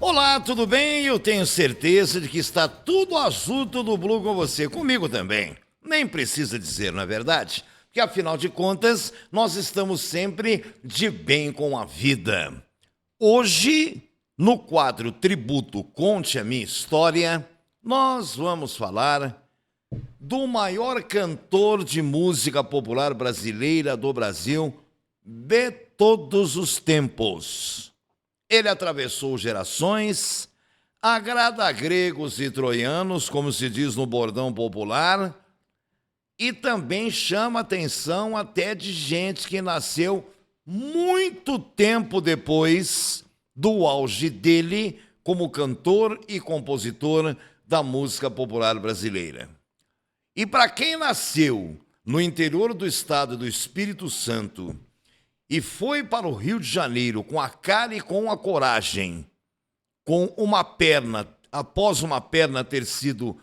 Olá, tudo bem? Eu tenho certeza de que está tudo azul, tudo blue com você, comigo também. Nem precisa dizer, não é verdade? Porque afinal de contas, nós estamos sempre de bem com a vida. Hoje, no quadro Tributo Conte a Minha História, nós vamos falar do maior cantor de música popular brasileira do Brasil de todos os tempos. Ele atravessou gerações, agrada a gregos e troianos, como se diz no bordão popular, e também chama atenção até de gente que nasceu muito tempo depois do auge dele como cantor e compositor da música popular brasileira. E para quem nasceu no interior do estado do Espírito Santo e foi para o Rio de Janeiro com a cara e com a coragem, com uma perna, após uma perna ter sido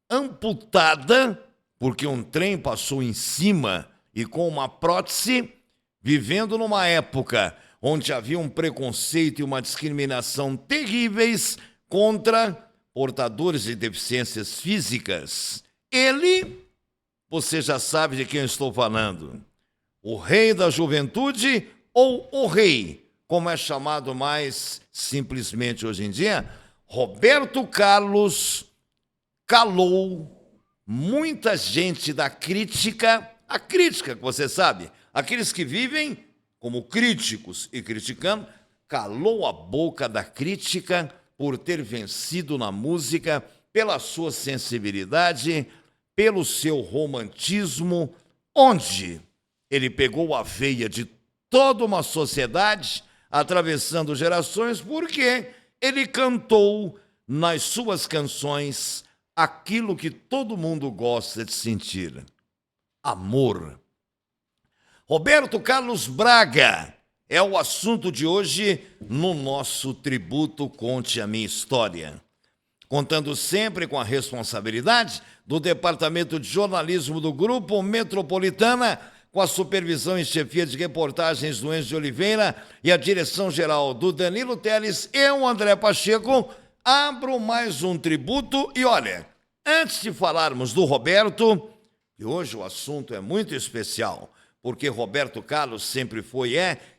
amputada, porque um trem passou em cima e com uma prótese, vivendo numa época onde havia um preconceito e uma discriminação terríveis contra portadores de deficiências físicas. Ele, você já sabe de quem eu estou falando, o rei da juventude ou o rei, como é chamado mais simplesmente hoje em dia, Roberto Carlos calou muita gente da crítica, a crítica que você sabe, aqueles que vivem como críticos e criticando, calou a boca da crítica por ter vencido na música, pela sua sensibilidade, pelo seu romantismo, onde ele pegou a veia de toda uma sociedade, atravessando gerações, porque ele cantou nas suas canções aquilo que todo mundo gosta de sentir: amor. Roberto Carlos Braga é o assunto de hoje no nosso Tributo Conte a Minha História. Contando sempre com a responsabilidade do Departamento de Jornalismo do Grupo Metropolitana, com a supervisão e chefia de reportagens do Enzo de Oliveira e a direção-geral do Danilo Teles, eu, André Pacheco, abro mais um tributo. E olha, antes de falarmos do Roberto, e hoje o assunto é muito especial, porque Roberto Carlos sempre foi,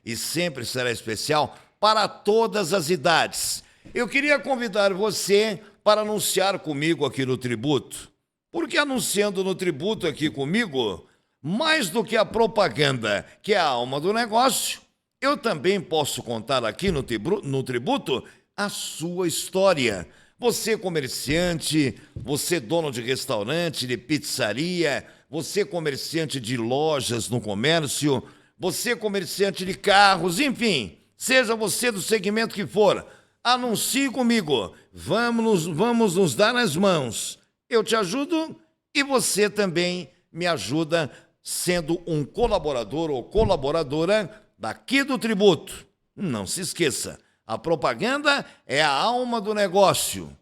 e sempre será especial para todas as idades. Eu queria convidar você para anunciar comigo aqui no tributo, porque anunciando no tributo aqui comigo, mais do que a propaganda, que é a alma do negócio, eu também posso contar aqui no tributo a sua história. Você comerciante, você dono de restaurante, de pizzaria, você comerciante de lojas no comércio, você comerciante de carros, enfim, seja você do segmento que for, anuncie comigo, vamos nos dar as mãos. Eu te ajudo e você também me ajuda sendo um colaborador ou colaboradora daqui do tributo. Não se esqueça, a propaganda é a alma do negócio.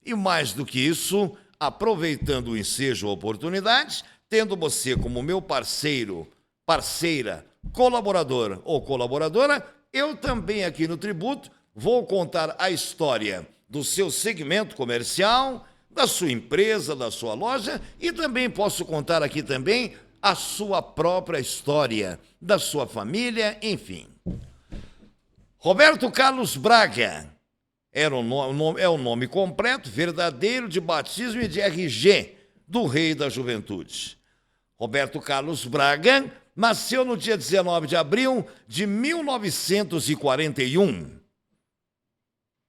E mais do que isso, aproveitando o ensejo ou oportunidade, tendo você como meu parceiro, parceira, colaborador ou colaboradora, eu também aqui no tributo vou contar a história do seu segmento comercial, da sua empresa, da sua loja, e também posso contar aqui também a sua própria história, da sua família, enfim. Roberto Carlos Braga é o nome completo, verdadeiro, de batismo e de RG do rei da juventude. Roberto Carlos Braga nasceu no dia 19 de abril de 1941,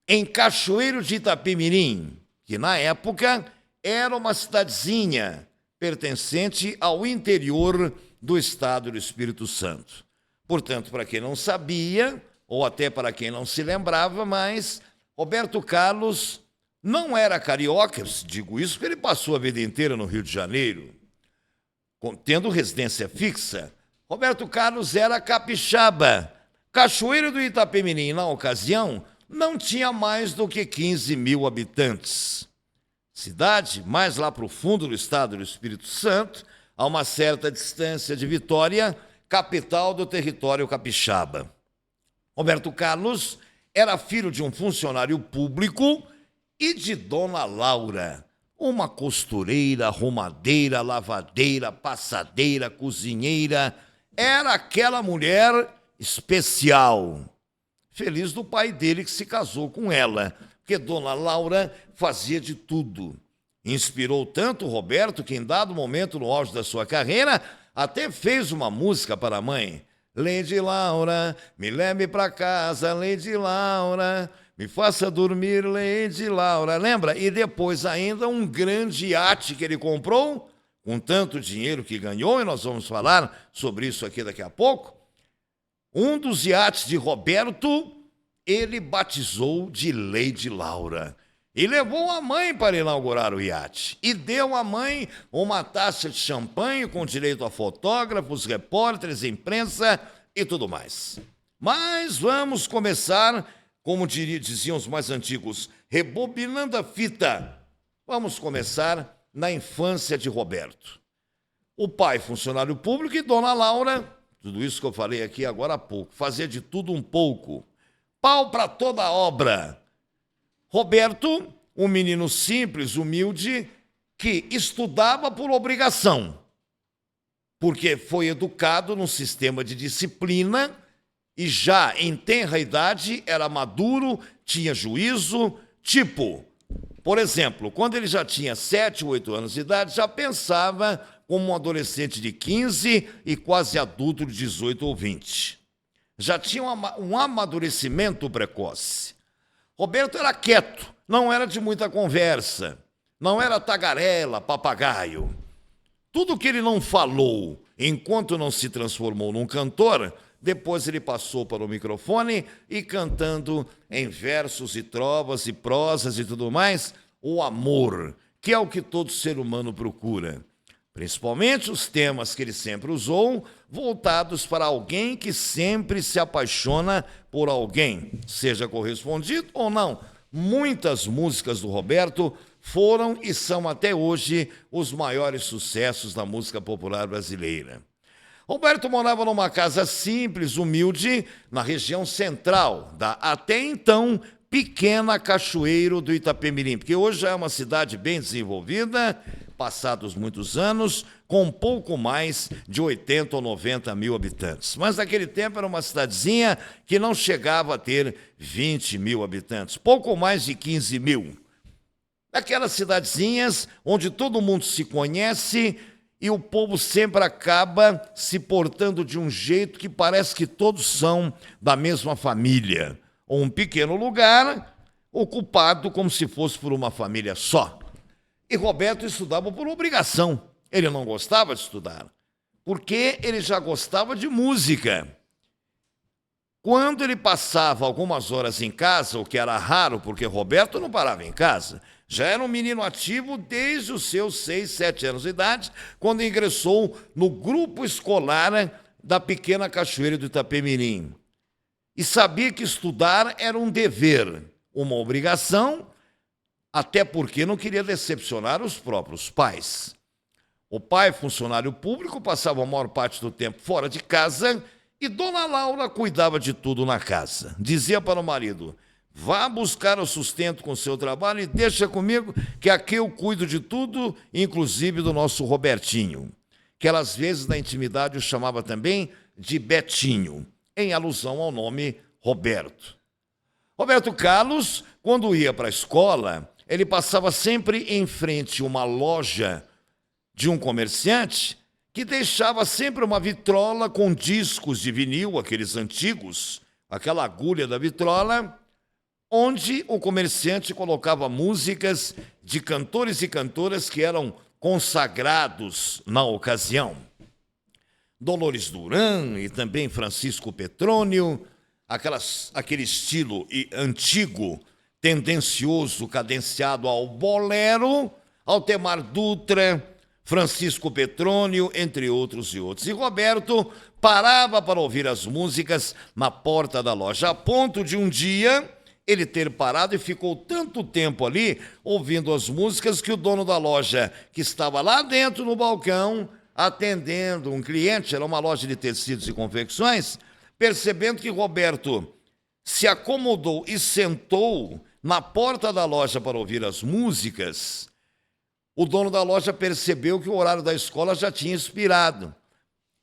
em Cachoeiro de Itapemirim, que na época era uma cidadezinha pertencente ao interior do estado do Espírito Santo. Portanto, para quem não sabia, ou até para quem não se lembrava, mas Roberto Carlos não era carioca, digo isso porque ele passou a vida inteira no Rio de Janeiro, tendo residência fixa. Roberto Carlos era capixaba. Cachoeiro do Itapemirim, na ocasião, não tinha mais do que 15 mil habitantes. Cidade mais lá para o fundo do estado do Espírito Santo, a uma certa distância de Vitória, capital do território capixaba. Roberto Carlos era filho de um funcionário público e de Dona Laura, uma costureira, arrumadeira, lavadeira, passadeira, cozinheira. Era aquela mulher especial. Feliz do pai dele que se casou com ela, porque Dona Laura fazia de tudo. Inspirou tanto o Roberto que, em dado momento, no auge da sua carreira, até fez uma música para a mãe. Lady Laura, me leve para casa, Lady Laura, me faça dormir, Lady Laura. Lembra? E depois ainda um grande iate que ele comprou, com tanto dinheiro que ganhou, e nós vamos falar sobre isso aqui daqui a pouco. Um dos iates de Roberto, ele batizou de Lady Laura. E levou a mãe para inaugurar o iate. E deu à mãe uma taça de champanhe com direito a fotógrafos, repórteres, imprensa e tudo mais. Mas vamos começar, como diziam os mais antigos, rebobinando a fita. Vamos começar na infância de Roberto. O pai, funcionário público, e Dona Laura, tudo isso que eu falei aqui agora há pouco, fazia de tudo um pouco. Pau para toda a obra. Roberto, um menino simples, humilde, que estudava por obrigação, porque foi educado num sistema de disciplina e já em tenra idade era maduro, tinha juízo, tipo, por exemplo, quando ele já tinha 7, 8 anos de idade, já pensava como um adolescente de 15 e quase adulto de 18 ou 20. Já tinha um amadurecimento precoce. Roberto era quieto, não era de muita conversa, não era tagarela, papagaio. Tudo que ele não falou enquanto não se transformou num cantor, depois ele passou para o microfone e cantando em versos e trovas e prosas e tudo mais, o amor, que é o que todo ser humano procura. Principalmente os temas que ele sempre usou, voltados para alguém que sempre se apaixona por alguém, seja correspondido ou não. Muitas músicas do Roberto foram e são até hoje os maiores sucessos da música popular brasileira. Roberto morava numa casa simples, humilde, na região central da, até então, pequena Cachoeiro do Itapemirim, porque hoje já é uma cidade bem desenvolvida, passados muitos anos, com pouco mais de 80 ou 90 mil habitantes. Mas naquele tempo era uma cidadezinha que não chegava a ter 20 mil habitantes, pouco mais de 15 mil. Aquelas cidadezinhas onde todo mundo se conhece e o povo sempre acaba se portando de um jeito que parece que todos são da mesma família. Ou um pequeno lugar ocupado como se fosse por uma família só. E Roberto estudava por obrigação. Ele não gostava de estudar, porque ele já gostava de música. Quando ele passava algumas horas em casa, o que era raro, porque Roberto não parava em casa, já era um menino ativo desde os seus 6, 7 anos de idade, quando ingressou no grupo escolar da pequena Cachoeira do Itapemirim. E sabia que estudar era um dever, uma obrigação, até porque não queria decepcionar os próprios pais. O pai, funcionário público, passava a maior parte do tempo fora de casa e Dona Laura cuidava de tudo na casa. Dizia para o marido: vá buscar o sustento com o seu trabalho e deixa comigo que aqui eu cuido de tudo, inclusive do nosso Robertinho, que ela às vezes na intimidade o chamava também de Betinho, em alusão ao nome Roberto. Roberto Carlos, quando ia para a escola, ele passava sempre em frente a uma loja de um comerciante que deixava sempre uma vitrola com discos de vinil, aqueles antigos, aquela agulha da vitrola, onde o comerciante colocava músicas de cantores e cantoras que eram consagrados na ocasião. Dolores Duran e também Francisco Petrônio, aquele estilo antigo, tendencioso, cadenciado ao bolero, Altemar Dutra, Francisco Petrônio, entre outros e outros. E Roberto parava para ouvir as músicas na porta da loja, a ponto de um dia ele ter parado e ficou tanto tempo ali ouvindo as músicas que o dono da loja, que estava lá dentro no balcão, atendendo um cliente, era uma loja de tecidos e confecções, percebendo que Roberto se acomodou e sentou na porta da loja para ouvir as músicas, o dono da loja percebeu que o horário da escola já tinha expirado.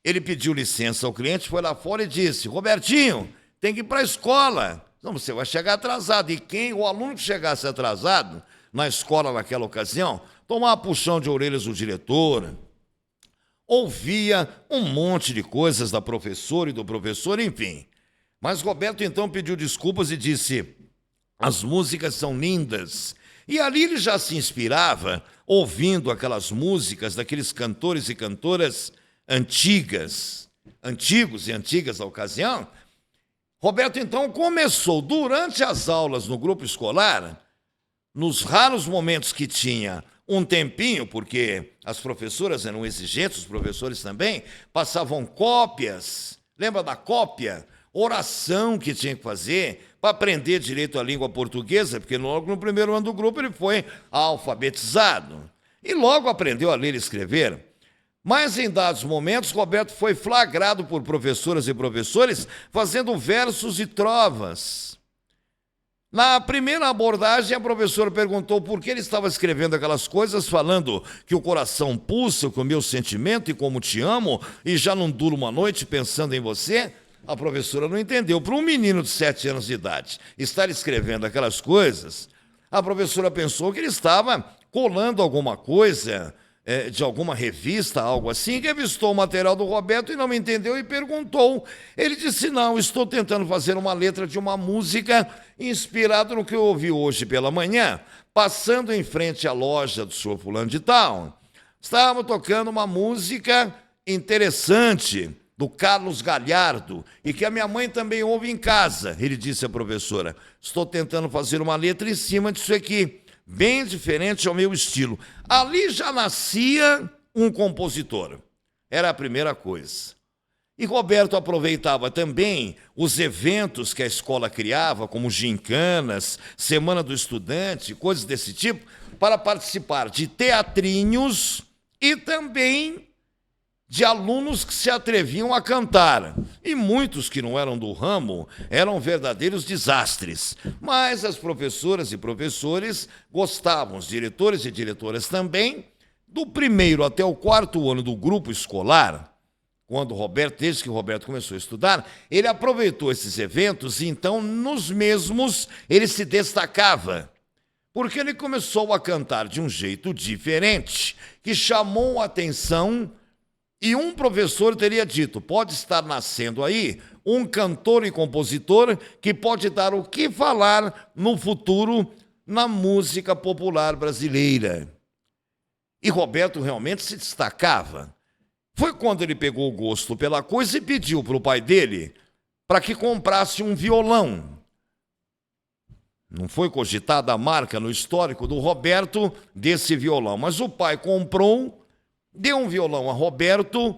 Ele pediu licença ao cliente, foi lá fora e disse: Robertinho, tem que ir para a escola. Não, você vai chegar atrasado. E o aluno que chegasse atrasado na escola naquela ocasião, tomava puxão de orelhas do diretor, ouvia um monte de coisas da professora e do professor, enfim. Mas Roberto então pediu desculpas e disse: as músicas são lindas. E ali ele já se inspirava ouvindo aquelas músicas daqueles cantores e cantoras antigos e antigas da ocasião. Roberto então começou, durante as aulas no grupo escolar, nos raros momentos que tinha um tempinho, porque as professoras eram exigentes, os professores também, passavam cópias, lembra da cópia? Oração que tinha que fazer para aprender direito a língua portuguesa, porque logo no primeiro ano do grupo ele foi alfabetizado. E logo aprendeu a ler e escrever. Mas em dados momentos, Roberto foi flagrado por professoras e professores fazendo versos e trovas. Na primeira abordagem, a professora perguntou por que ele estava escrevendo aquelas coisas, falando que o coração pulsa com o meu sentimento e como te amo, e já não duro uma noite pensando em você. A professora não entendeu. Para um menino de 7 anos de idade estar escrevendo aquelas coisas, a professora pensou que ele estava colando alguma coisa de alguma revista, algo assim, que avistou o material do Roberto e não me entendeu e perguntou. Ele disse: não, estou tentando fazer uma letra de uma música inspirada no que eu ouvi hoje pela manhã, passando em frente à loja do senhor fulano de tal. Estava tocando uma música interessante do Carlos Galhardo, e que a minha mãe também ouve em casa. Ele disse à professora: estou tentando fazer uma letra em cima disso aqui, bem diferente ao meu estilo. Ali já nascia um compositor. Era a primeira coisa. E Roberto aproveitava também os eventos que a escola criava, como gincanas, Semana do Estudante, coisas desse tipo, para participar de teatrinhos e também de alunos que se atreviam a cantar. E muitos que não eram do ramo eram verdadeiros desastres. Mas as professoras e professores gostavam, os diretores e diretoras também. Do primeiro até o 4º ano do grupo escolar, desde que Roberto começou a estudar, ele aproveitou esses eventos e então nos mesmos ele se destacava. Porque ele começou a cantar de um jeito diferente, que chamou a atenção. E um professor teria dito: pode estar nascendo aí um cantor e compositor que pode dar o que falar no futuro na música popular brasileira. E Roberto realmente se destacava. Foi quando ele pegou o gosto pela coisa e pediu para o pai dele para que comprasse um violão. Não foi cogitada a marca no histórico do Roberto desse violão, mas o pai comprou, deu um violão a Roberto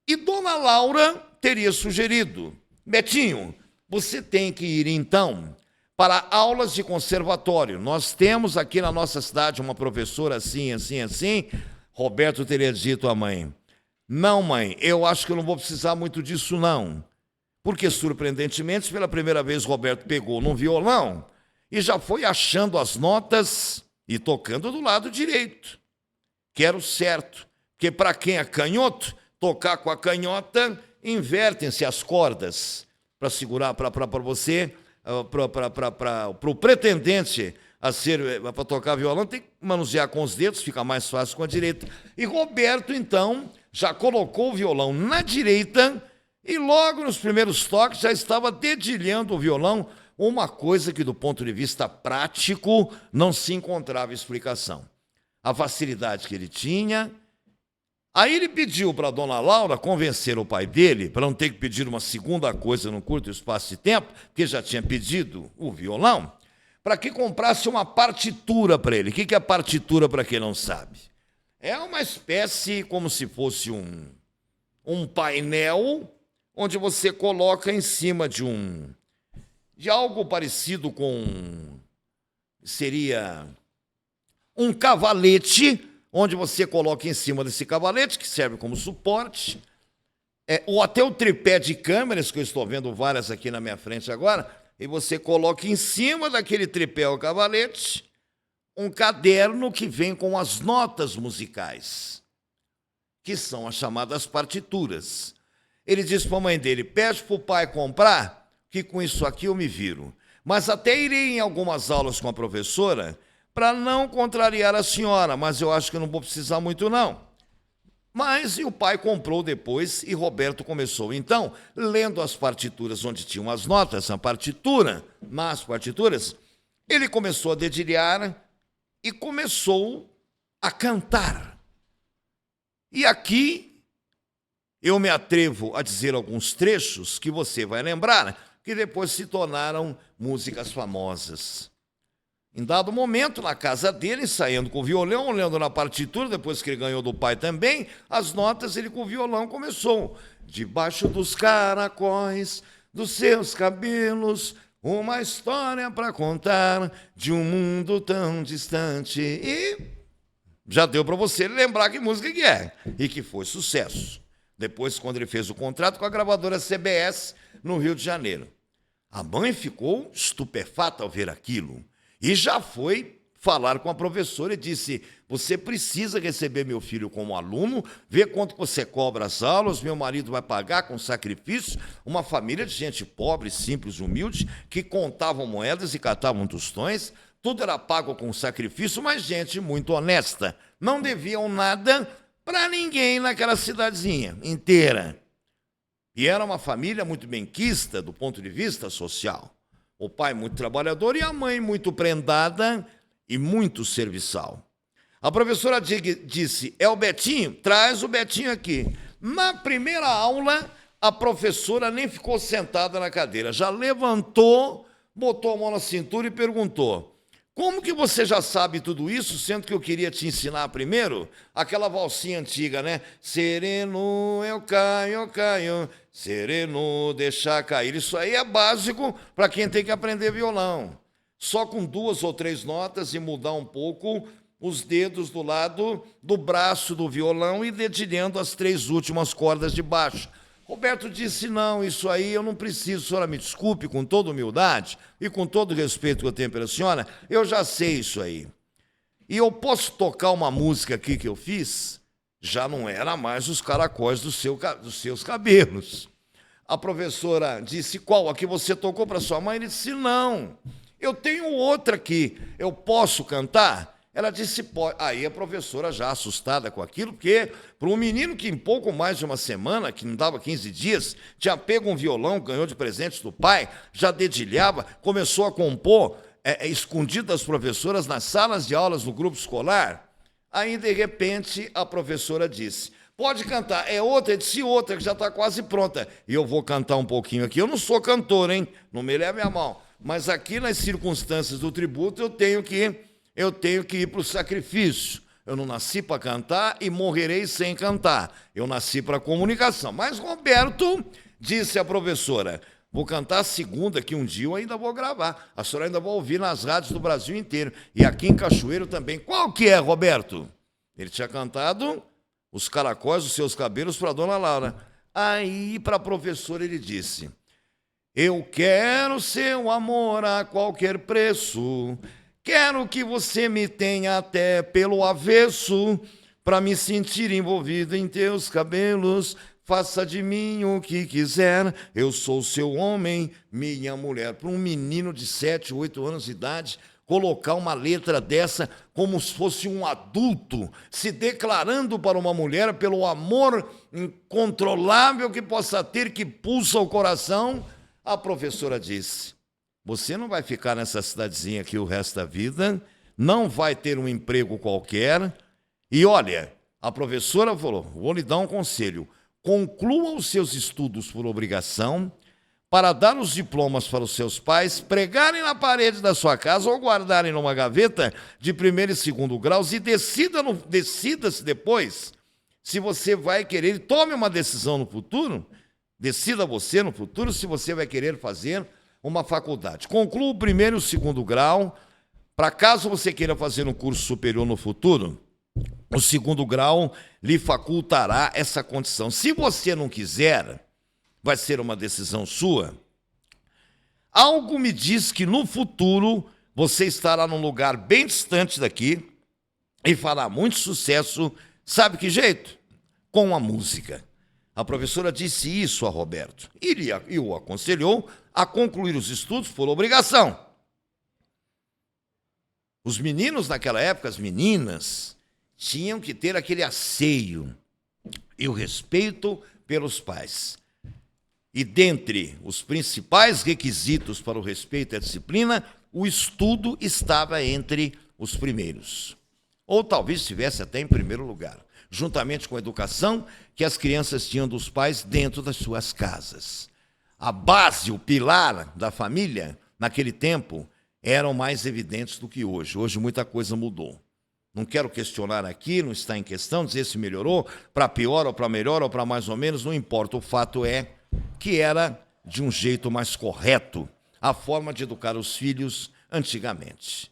e Dona Laura teria sugerido: Betinho, você tem que ir então para aulas de conservatório. Nós temos aqui na nossa cidade uma professora assim, assim, assim. Roberto teria dito à mãe: não, mãe, eu acho que eu não vou precisar muito disso, não. Porque, surpreendentemente, pela primeira vez, Roberto pegou num violão e já foi achando as notas e tocando do lado direito, que era o certo. Porque para quem é canhoto, tocar com a canhota, invertem-se as cordas para segurar para você, para o pretendente para tocar violão, tem que manusear com os dedos, fica mais fácil com a direita. E Roberto, então, já colocou o violão na direita e logo nos primeiros toques já estava dedilhando o violão, uma coisa que do ponto de vista prático não se encontrava explicação. A facilidade que ele tinha. Aí ele pediu para a Dona Laura convencer o pai dele, para não ter que pedir uma segunda coisa num curto espaço de tempo, porque já tinha pedido o violão, para que comprasse uma partitura para ele. O que é partitura, para quem não sabe? É uma espécie como se fosse um painel onde você coloca em cima de algo parecido com, seria um cavalete, onde você coloca em cima desse cavalete, que serve como suporte, ou até o tripé de câmeras, que eu estou vendo várias aqui na minha frente agora, e você coloca em cima daquele tripé ou cavalete um caderno que vem com as notas musicais, que são as chamadas partituras. Ele disse para a mãe dele, pede para o pai comprar, que com isso aqui eu me viro. Mas até irei em algumas aulas com a professora para não contrariar a senhora, mas eu acho que não vou precisar muito não. Mas e o pai comprou depois e Roberto começou. Então, lendo as partituras onde tinham as notas, a partitura, nas partituras, ele começou a dedilhar e começou a cantar. E aqui eu me atrevo a dizer alguns trechos que você vai lembrar, que depois se tornaram músicas famosas. Em dado momento, na casa dele, ensaiando com o violão, olhando na partitura, depois que ele ganhou do pai também, as notas, ele com o violão começou. Debaixo dos caracóis, dos seus cabelos, uma história para contar de um mundo tão distante. E já deu para você lembrar que música que é, e que foi sucesso. Depois, quando ele fez o contrato com a gravadora CBS, no Rio de Janeiro. A mãe ficou estupefata ao ver aquilo. E já foi falar com a professora e disse, você precisa receber meu filho como aluno, ver quanto você cobra as aulas, meu marido vai pagar com sacrifício. Uma família de gente pobre, simples, humilde, que contavam moedas e catavam tostões, tudo era pago com sacrifício, mas gente muito honesta. Não deviam nada para ninguém naquela cidadezinha inteira. E era uma família muito benquista do ponto de vista social. O pai muito trabalhador e a mãe muito prendada e muito serviçal. A professora disse, é o Betinho? Traz o Betinho aqui. Na primeira aula, a professora nem ficou sentada na cadeira, já levantou, botou a mão na cintura e perguntou, como que você já sabe tudo isso, sendo que eu queria te ensinar primeiro? Aquela valsinha antiga, né? Sereno, eu caio, sereno, deixar cair. Isso aí é básico para quem tem que aprender violão. Só com 2 ou 3 notas e mudar um pouco os dedos do lado do braço do violão e dedilhando as 3 últimas cordas de baixo. Roberto disse, não, isso aí eu não preciso, a senhora me desculpe, com toda humildade e com todo o respeito que eu tenho pela senhora, eu já sei isso aí. E eu posso tocar uma música aqui que eu fiz? Já não era mais os caracóis dos seus cabelos. A professora disse, qual? A que você tocou para sua mãe? Ele disse, não, eu tenho outra aqui, eu posso cantar? Ela disse, pode. Aí a professora já assustada com aquilo, porque para um menino que em pouco mais de uma semana, que não dava 15 dias, tinha pego um violão, ganhou de presente do pai, já dedilhava, começou a compor, escondido das professoras nas salas de aulas do grupo escolar. Aí, de repente, a professora disse, pode cantar. É outra? Eu disse, outra, que já está quase pronta. E eu vou cantar um pouquinho aqui. Eu não sou cantor, hein? Não me leve a mal. Mas aqui, nas circunstâncias do tributo, eu tenho que ir para o sacrifício. Eu não nasci para cantar e morrerei sem cantar. Eu nasci para a comunicação. Mas Roberto, disse a professora, vou cantar a segunda, que um dia eu ainda vou gravar. A senhora ainda vai ouvir nas rádios do Brasil inteiro. E aqui em Cachoeiro também. Qual que é, Roberto? Ele tinha cantado Os Caracóis dos Seus Cabelos para a dona Laura. Aí, para a professora, ele disse, eu quero seu amor a qualquer preço, quero que você me tenha até pelo avesso, para me sentir envolvido em teus cabelos. Faça de mim o que quiser, eu sou seu homem, minha mulher. Para um menino de 7, 8 anos de idade, colocar uma letra dessa como se fosse um adulto, se declarando para uma mulher pelo amor incontrolável que possa ter, que pulsa o coração, a professora disse, você não vai ficar nessa cidadezinha aqui o resto da vida, não vai ter um emprego qualquer. E olha, a professora falou, vou lhe dar um conselho, conclua os seus estudos por obrigação, para dar os diplomas para os seus pais, pregarem na parede da sua casa ou guardarem numa gaveta de 1º e 2º graus e decida-se depois se você vai querer, tome uma decisão no futuro, decida você no futuro se você vai querer fazer uma faculdade. Conclua o 1º e o 2º grau, para caso você queira fazer um curso superior no futuro, o 2º grau lhe facultará essa condição. Se você não quiser, vai ser uma decisão sua. Algo me diz que no futuro você estará num lugar bem distante daqui e fará muito sucesso. Sabe que jeito? Com a música. A professora disse isso a Roberto e o aconselhou a concluir os estudos por obrigação. Os meninos naquela época, as meninas, tinham que ter aquele asseio e o respeito pelos pais. E dentre os principais requisitos para o respeito e a disciplina, o estudo estava entre os primeiros. Ou talvez estivesse até em primeiro lugar, juntamente com a educação que as crianças tinham dos pais dentro das suas casas. A base, o pilar da família, naquele tempo, eram mais evidentes do que hoje. Hoje muita coisa mudou. Não quero questionar aqui, não está em questão dizer se melhorou, para pior ou para melhor ou para mais ou menos, não importa. O fato é que era de um jeito mais correto a forma de educar os filhos antigamente.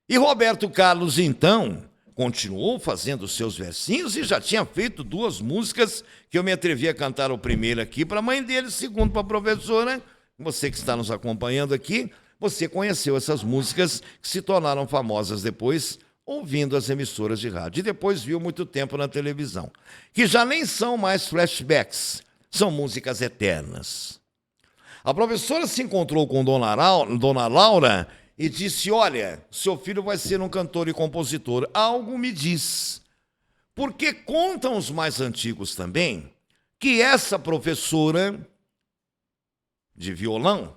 E Roberto Carlos, então, continuou fazendo seus versinhos e já tinha feito 2 músicas que eu me atrevi a cantar o primeiro aqui para a mãe dele, segundo para a professora. Você que está nos acompanhando aqui, você conheceu essas músicas que se tornaram famosas depois, ouvindo as emissoras de rádio. E depois viu muito tempo na televisão, que já nem são mais flashbacks, são músicas eternas. A professora se encontrou com Dona Laura e disse: olha, seu filho vai ser um cantor e compositor. Algo me diz. Porque contam os mais antigos também que essa professora de violão,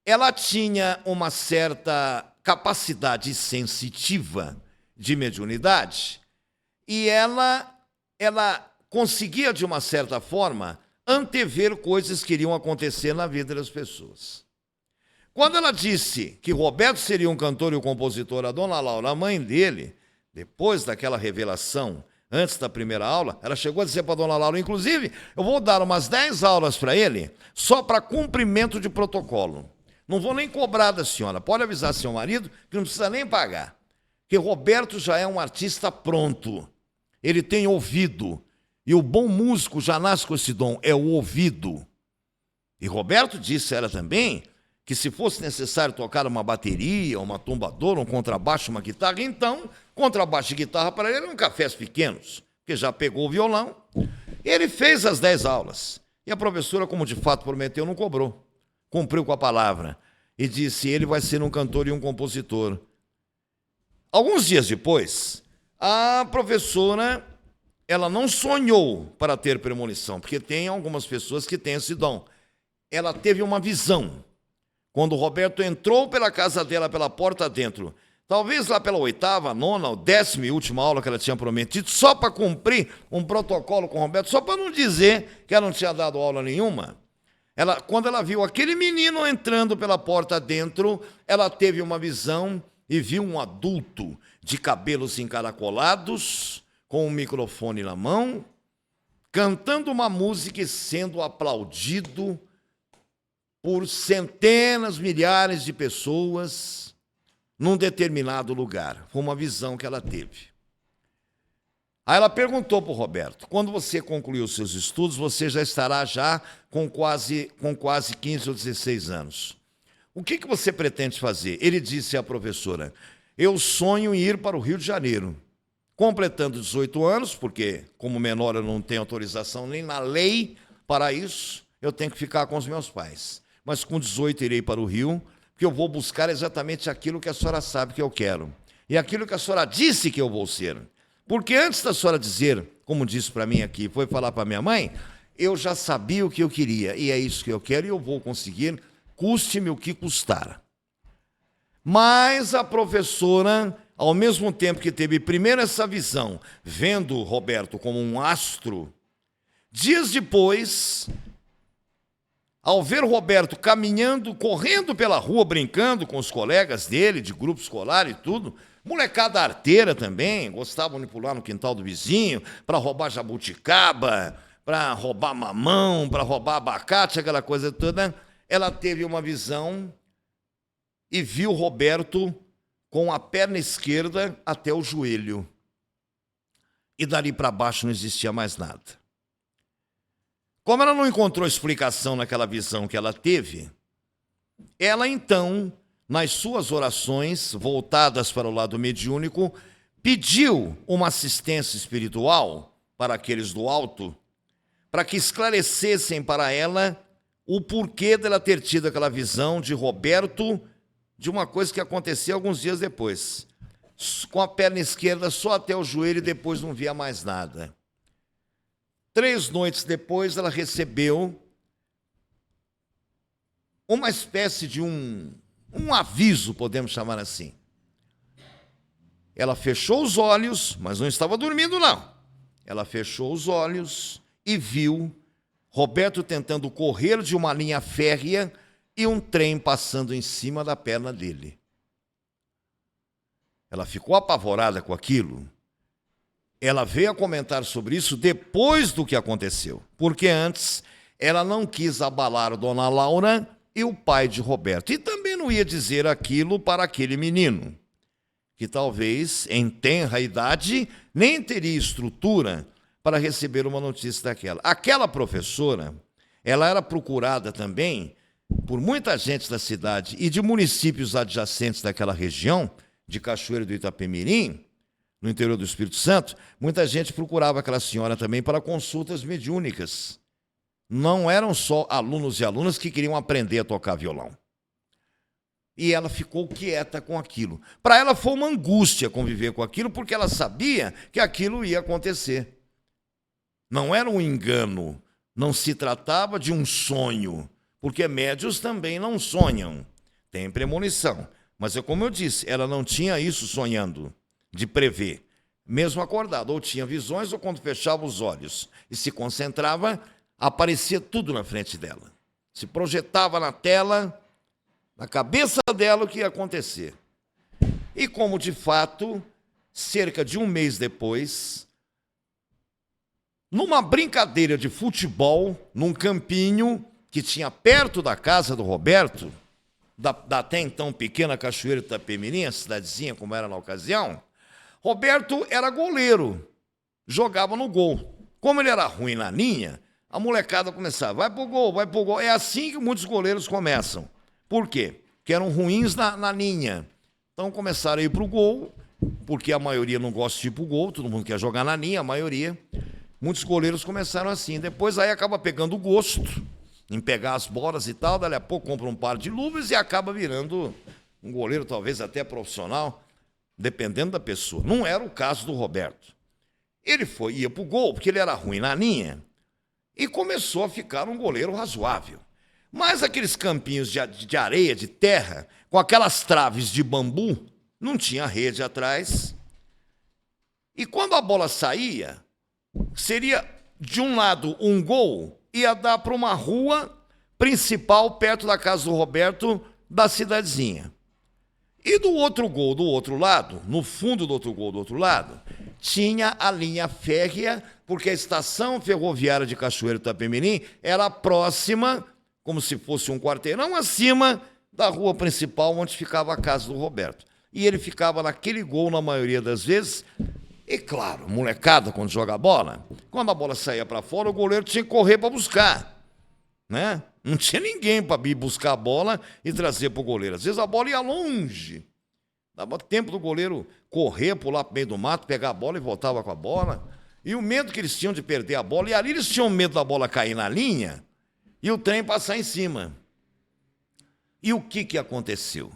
ela tinha uma certa capacidade sensitiva de mediunidade e ela conseguia, de uma certa forma, antever coisas que iriam acontecer na vida das pessoas. Quando ela disse que Roberto seria um cantor e um compositor, a Dona Laura, a mãe dele, depois daquela revelação, antes da primeira aula, ela chegou a dizer para a Dona Laura, inclusive, eu vou dar umas 10 aulas para ele, só para cumprimento de protocolo. Não vou nem cobrar da senhora, pode avisar seu marido que não precisa nem pagar. Porque Roberto já é um artista pronto, ele tem ouvido, e o bom músico já nasce com esse dom, é o ouvido. E Roberto disse a ela também que se fosse necessário tocar uma bateria, uma tumbadora, um contrabaixo, uma guitarra, então, contrabaixo e guitarra para ele eram cafés pequenos, porque já pegou o violão. Ele fez as 10 aulas, e a professora, como de fato prometeu, não cobrou. Cumpriu com a palavra, e disse: ele vai ser um cantor e um compositor. Alguns dias depois, a professora, ela não sonhou para ter premonição, porque tem algumas pessoas que têm esse dom. Ela teve uma visão. Quando o Roberto entrou pela casa dela, pela porta dentro, talvez lá pela 8ª, 9ª ou 10ª e última aula que ela tinha prometido, só para cumprir um protocolo com o Roberto, só para não dizer que ela não tinha dado aula nenhuma, quando ela viu aquele menino entrando pela porta dentro, ela teve uma visão e viu um adulto de cabelos encaracolados, com um microfone na mão, cantando uma música e sendo aplaudido por centenas, milhares de pessoas num determinado lugar. Foi uma visão que ela teve. Aí ela perguntou para o Roberto: quando você concluir os seus estudos, você já estará com quase 15 ou 16 anos. O que você pretende fazer? Ele disse à professora: eu sonho em ir para o Rio de Janeiro. Completando 18 anos, porque como menor eu não tenho autorização nem na lei para isso, eu tenho que ficar com os meus pais. Mas com 18 irei para o Rio, porque eu vou buscar exatamente aquilo que a senhora sabe que eu quero. E aquilo que a senhora disse que eu vou ser. Porque antes da senhora dizer, como disse para mim aqui, foi falar para minha mãe, eu já sabia o que eu queria. E é isso que eu quero e eu vou conseguir, custe-me o que custar. Mas a professora, ao mesmo tempo que teve primeiro essa visão, vendo Roberto como um astro, dias depois, ao ver Roberto caminhando, correndo pela rua, brincando com os colegas dele, de grupo escolar e tudo, molecada arteira também, gostavam de pular no quintal do vizinho, para roubar jabuticaba, para roubar mamão, para roubar abacate, aquela coisa toda, ela teve uma visão e viu Roberto com a perna esquerda até o joelho. E dali para baixo não existia mais nada. Como ela não encontrou explicação naquela visão que ela teve, ela então, nas suas orações voltadas para o lado mediúnico, pediu uma assistência espiritual para aqueles do alto, para que esclarecessem para ela o porquê dela ter tido aquela visão de Roberto, de uma coisa que aconteceu alguns dias depois, com a perna esquerda só até o joelho e depois não via mais nada. 3 noites depois, ela recebeu uma espécie de um aviso, podemos chamar assim. Ela fechou os olhos, mas não estava dormindo, não. Ela fechou os olhos e viu Roberto tentando correr de uma linha férrea e um trem passando em cima da perna dele. Ela ficou apavorada com aquilo. Ela veio a comentar sobre isso depois do que aconteceu, porque antes ela não quis abalar a Dona Laura e o pai de Roberto. E também não ia dizer aquilo para aquele menino, que talvez, em tenra idade, nem teria estrutura para receber uma notícia daquela. Aquela professora, ela era procurada também por muita gente da cidade e de municípios adjacentes daquela região, de Cachoeiro do Itapemirim, no interior do Espírito Santo. Muita gente procurava aquela senhora também para consultas mediúnicas. Não eram só alunos e alunas que queriam aprender a tocar violão. E ela ficou quieta com aquilo. Para ela foi uma angústia conviver com aquilo, porque ela sabia que aquilo ia acontecer. Não era um engano, não se tratava de um sonho, porque médios também não sonham, tem premonição. Mas é como eu disse, ela não tinha isso sonhando, de prever. Mesmo acordada, ou tinha visões, ou quando fechava os olhos e se concentrava, aparecia tudo na frente dela. Se projetava na tela, na cabeça dela, o que ia acontecer. E como, de fato, cerca de um mês depois, numa brincadeira de futebol, num campinho que tinha perto da casa do Roberto, da até então pequena Cachoeira de Itapemirim, a cidadezinha como era na ocasião, Roberto era goleiro, jogava no gol. Como ele era ruim na linha, a molecada começava, vai pro gol, vai pro gol. É assim que muitos goleiros começam. Por quê? Porque eram ruins na linha. Então começaram a ir pro gol, porque a maioria não gosta de ir pro gol, todo mundo quer jogar na linha, a maioria. Muitos goleiros começaram assim. Depois aí acaba pegando gosto em pegar as bolas e tal, dali a pouco compra um par de luvas e acaba virando um goleiro talvez até profissional, dependendo da pessoa. Não era o caso do Roberto. Ele ia para o gol porque ele era ruim na linha e começou a ficar um goleiro razoável. Mas aqueles campinhos de areia, de terra, com aquelas traves de bambu, não tinha rede atrás. E quando a bola saía, seria de um lado um gol, ia dar para uma rua principal perto da casa do Roberto, da cidadezinha. E do outro gol, do outro lado, no fundo do outro gol do outro lado, tinha a linha férrea, porque a estação ferroviária de Cachoeiro do Itapemirim era próxima, como se fosse um quarteirão acima da rua principal onde ficava a casa do Roberto. E ele ficava naquele gol na maioria das vezes. E claro, molecada, quando joga bola, quando a bola saía para fora, o goleiro tinha que correr para buscar, né? Não tinha ninguém para ir buscar a bola e trazer para o goleiro. Às vezes a bola ia longe. Dava tempo do goleiro correr, pular para o meio do mato, pegar a bola e voltava com a bola. E o medo que eles tinham de perder a bola, e ali eles tinham medo da bola cair na linha e o trem passar em cima. E o que aconteceu?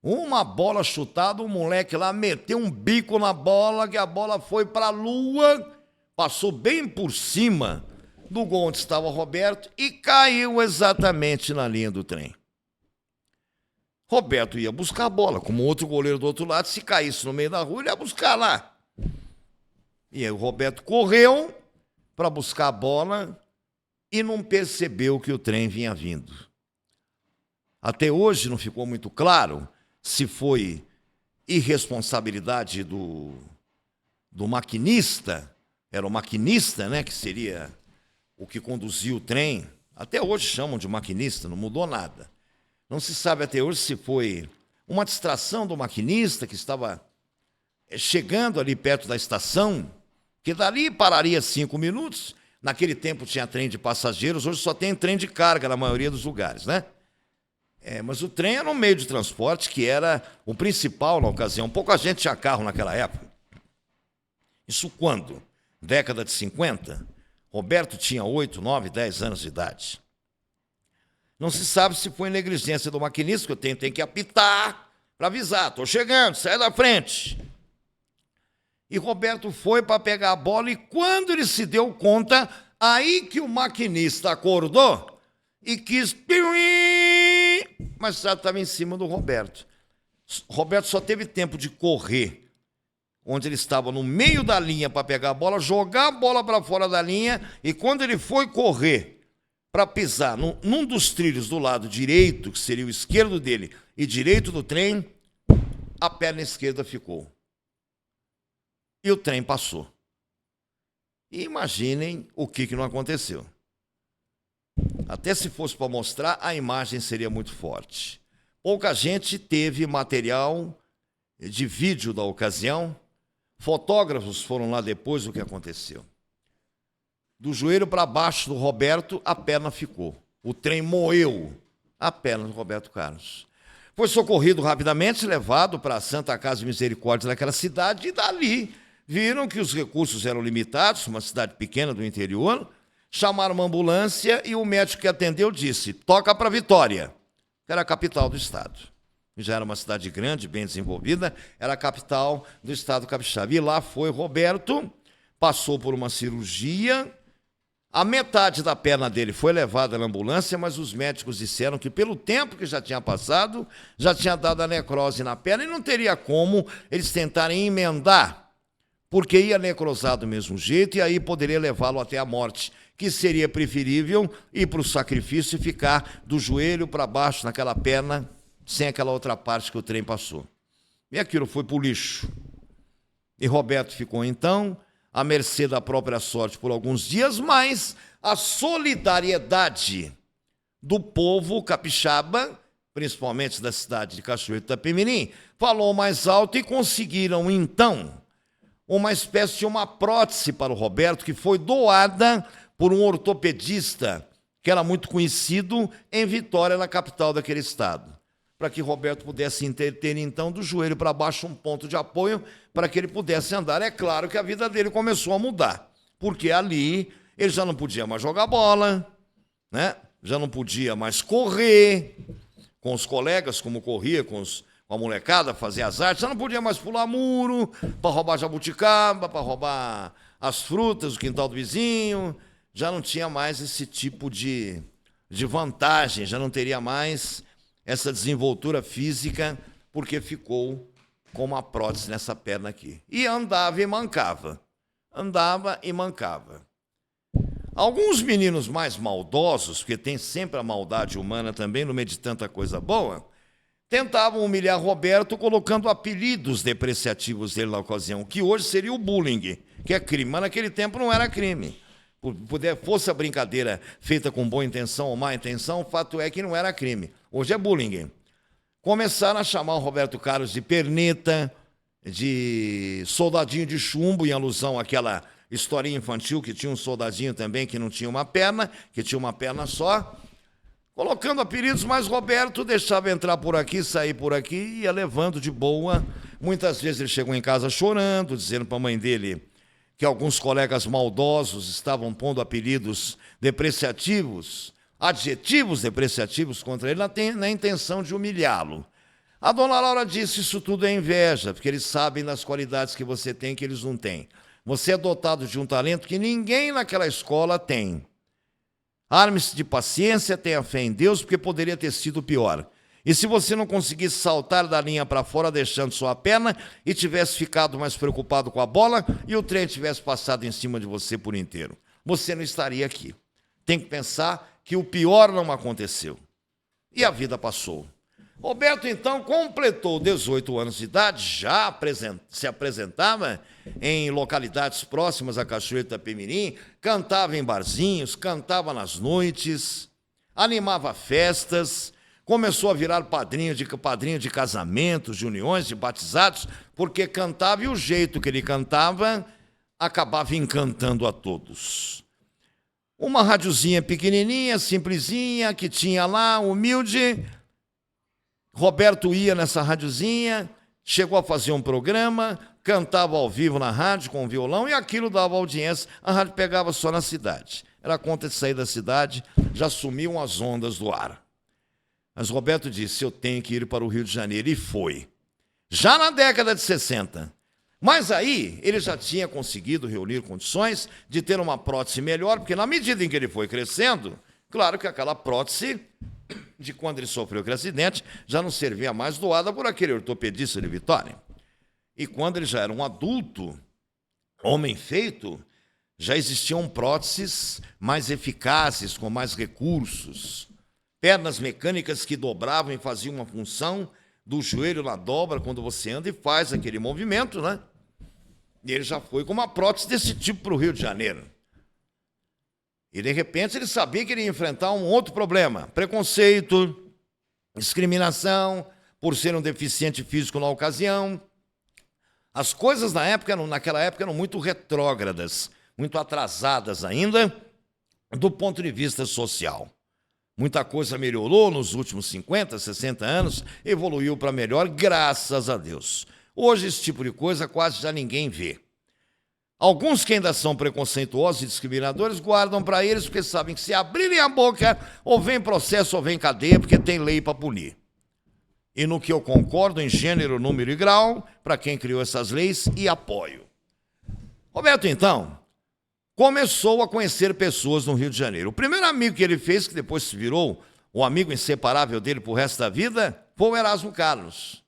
Uma bola chutada, um moleque lá meteu um bico na bola, que a bola foi para a lua, passou bem por cima do gol onde estava o Roberto e caiu exatamente na linha do trem. Roberto ia buscar a bola, como outro goleiro do outro lado, se caísse no meio da rua, ele ia buscar lá. E aí o Roberto correu para buscar a bola e não percebeu que o trem vinha vindo. Até hoje não ficou muito claro se foi irresponsabilidade do maquinista, era o maquinista, né, que seria o que conduzia o trem. Até hoje chamam de maquinista, não mudou nada. Não se sabe até hoje se foi uma distração do maquinista que estava chegando ali perto da estação, que dali pararia 5 minutos. Naquele tempo tinha trem de passageiros, hoje só tem trem de carga na maioria dos lugares, né? Mas o trem era um meio de transporte que era o principal na ocasião. Pouca gente tinha carro naquela época. Isso quando? Década de 50? Roberto tinha 8, 9, 10 anos de idade. Não se sabe se foi negligência do maquinista, que eu tenho que apitar para avisar. Estou chegando, sai da frente. E Roberto foi para pegar a bola e quando ele se deu conta, aí que o maquinista acordou e quis... Mas já estava em cima do Roberto. Roberto só teve tempo de correr, onde ele estava no meio da linha para pegar a bola, jogar a bola para fora da linha, e quando ele foi correr para pisar num dos trilhos do lado direito, que seria o esquerdo dele, e direito do trem, a perna esquerda ficou. E o trem passou. E imaginem o que não aconteceu. Até se fosse para mostrar, a imagem seria muito forte. Pouca gente teve material de vídeo da ocasião. Fotógrafos foram lá depois do que aconteceu. Do joelho para baixo do Roberto, a perna ficou. O trem moeu a perna do Roberto Carlos. Foi socorrido rapidamente, levado para a Santa Casa de Misericórdia daquela cidade, e dali viram que os recursos eram limitados, uma cidade pequena do interior, chamaram uma ambulância e o médico que atendeu disse: toca para Vitória, que era a capital do estado. Já era uma cidade grande, bem desenvolvida, era a capital do estado capixaba. E lá foi Roberto, passou por uma cirurgia, a metade da perna dele foi levada na ambulância, mas os médicos disseram que pelo tempo que já tinha passado, já tinha dado a necrose na perna e não teria como eles tentarem emendar, porque ia necrosar do mesmo jeito e aí poderia levá-lo até a morte, que seria preferível ir para o sacrifício e ficar do joelho para baixo naquela perna, sem aquela outra parte que o trem passou. E aquilo foi para o lixo. E Roberto ficou, então, à mercê da própria sorte por alguns dias, mas a solidariedade do povo capixaba, principalmente da cidade de Cachoeiro de Itapemirim, falou mais alto e conseguiram, então, uma espécie de uma prótese para o Roberto, que foi doada por um ortopedista que era muito conhecido em Vitória, na capital daquele estado, para que Roberto pudesse ter, então, do joelho para baixo um ponto de apoio para que ele pudesse andar. É claro que a vida dele começou a mudar, porque ali ele já não podia mais jogar bola, né? Já não podia mais correr com os colegas, como corria com a molecada, fazer as artes, já não podia mais pular muro para roubar jabuticaba, para roubar as frutas do quintal do vizinho, já não tinha mais esse tipo de vantagem, já não teria mais essa desenvoltura física, porque ficou com uma prótese nessa perna aqui. E andava e mancava. Andava e mancava. Alguns meninos mais maldosos, porque tem sempre a maldade humana também, no meio de tanta coisa boa, tentavam humilhar Roberto colocando apelidos depreciativos dele na ocasião, que hoje seria o bullying, que é crime, mas naquele tempo não era crime. Fosse a brincadeira feita com boa intenção ou má intenção, o fato é que não era crime. Hoje é bullying. Começaram a chamar o Roberto Carlos de perneta, de soldadinho de chumbo, em alusão àquela historinha infantil que tinha um soldadinho também que não tinha uma perna, que tinha uma perna só, colocando apelidos, mas Roberto deixava entrar por aqui, sair por aqui, ia levando de boa. Muitas vezes ele chegou em casa chorando, dizendo para a mãe dele que alguns colegas maldosos estavam pondo apelidos depreciativos, adjetivos depreciativos contra ele, na intenção de humilhá-lo. A dona Laura disse: isso tudo é inveja, porque eles sabem das qualidades que você tem que eles não têm. Você é dotado de um talento que ninguém naquela escola tem. Arme-se de paciência, tenha fé em Deus, porque poderia ter sido pior. E se você não conseguisse saltar da linha para fora, deixando sua perna, e tivesse ficado mais preocupado com a bola, e o trem tivesse passado em cima de você por inteiro, você não estaria aqui. Tem que pensar que o pior não aconteceu. E a vida passou. Roberto, então, completou 18 anos de idade, já se apresentava em localidades próximas a Cachoeiro de Itapemirim, cantava em barzinhos, cantava nas noites, animava festas, começou a virar padrinho de casamentos, de uniões, de batizados, porque cantava e o jeito que ele cantava acabava encantando a todos. Uma radiozinha pequenininha, simplesinha, que tinha lá, humilde, Roberto ia nessa radiozinha, chegou a fazer um programa, cantava ao vivo na rádio com o violão e aquilo dava audiência. A rádio pegava só na cidade. Era conta de sair da cidade, já sumiam as ondas do ar. Mas Roberto disse, eu tenho que ir para o Rio de Janeiro, e foi. Já na década de 60. Mas aí ele já tinha conseguido reunir condições de ter uma prótese melhor, porque na medida em que ele foi crescendo, claro que aquela prótese de quando ele sofreu aquele acidente já não servia mais, doada por aquele ortopedista de Vitória. E quando ele já era um adulto, homem feito, já existiam próteses mais eficazes, com mais recursos. Pernas mecânicas que dobravam e faziam uma função do joelho na dobra quando você anda e faz aquele movimento, né? E ele já foi com uma prótese desse tipo para o Rio de Janeiro. E, de repente, ele sabia que ele ia enfrentar um outro problema. Preconceito, discriminação, por ser um deficiente físico na ocasião. As coisas naquela época eram muito retrógradas, muito atrasadas ainda, do ponto de vista social. Muita coisa melhorou nos últimos 50, 60 anos, evoluiu para melhor, graças a Deus. Hoje esse tipo de coisa quase já ninguém vê. Alguns que ainda são preconceituosos e discriminadores guardam para eles porque sabem que se abrirem a boca, ou vem processo ou vem cadeia, porque tem lei para punir. E no que eu concordo em gênero, número e grau, para quem criou essas leis, e apoio. Roberto, então, começou a conhecer pessoas no Rio de Janeiro. O primeiro amigo que ele fez, que depois se virou o amigo inseparável dele pro resto da vida, foi o Erasmo Carlos.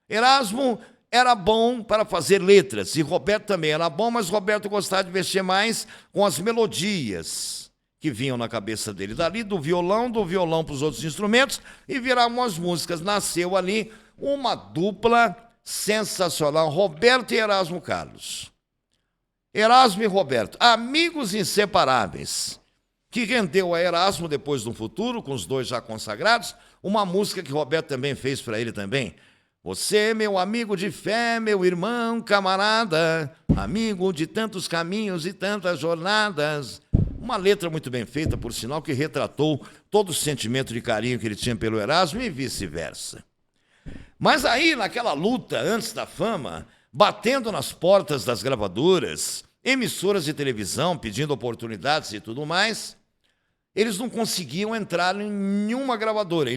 Erasmo era bom para fazer letras, e Roberto também era bom, mas Roberto gostava de mexer mais com as melodias que vinham na cabeça dele. Dali do violão para os outros instrumentos, e viravam as músicas. Nasceu ali uma dupla sensacional, Roberto e Erasmo Carlos. Erasmo e Roberto, amigos inseparáveis, que rendeu a Erasmo, depois no futuro, com os dois já consagrados, uma música que Roberto também fez para ele também. Você, meu amigo de fé, meu irmão, camarada, amigo de tantos caminhos e tantas jornadas. Uma letra muito bem feita, por sinal, que retratou todo o sentimento de carinho que ele tinha pelo Erasmo e vice-versa. Mas aí, naquela luta antes da fama, batendo nas portas das gravadoras, emissoras de televisão, pedindo oportunidades e tudo mais, eles não conseguiam entrar em nenhuma gravadora.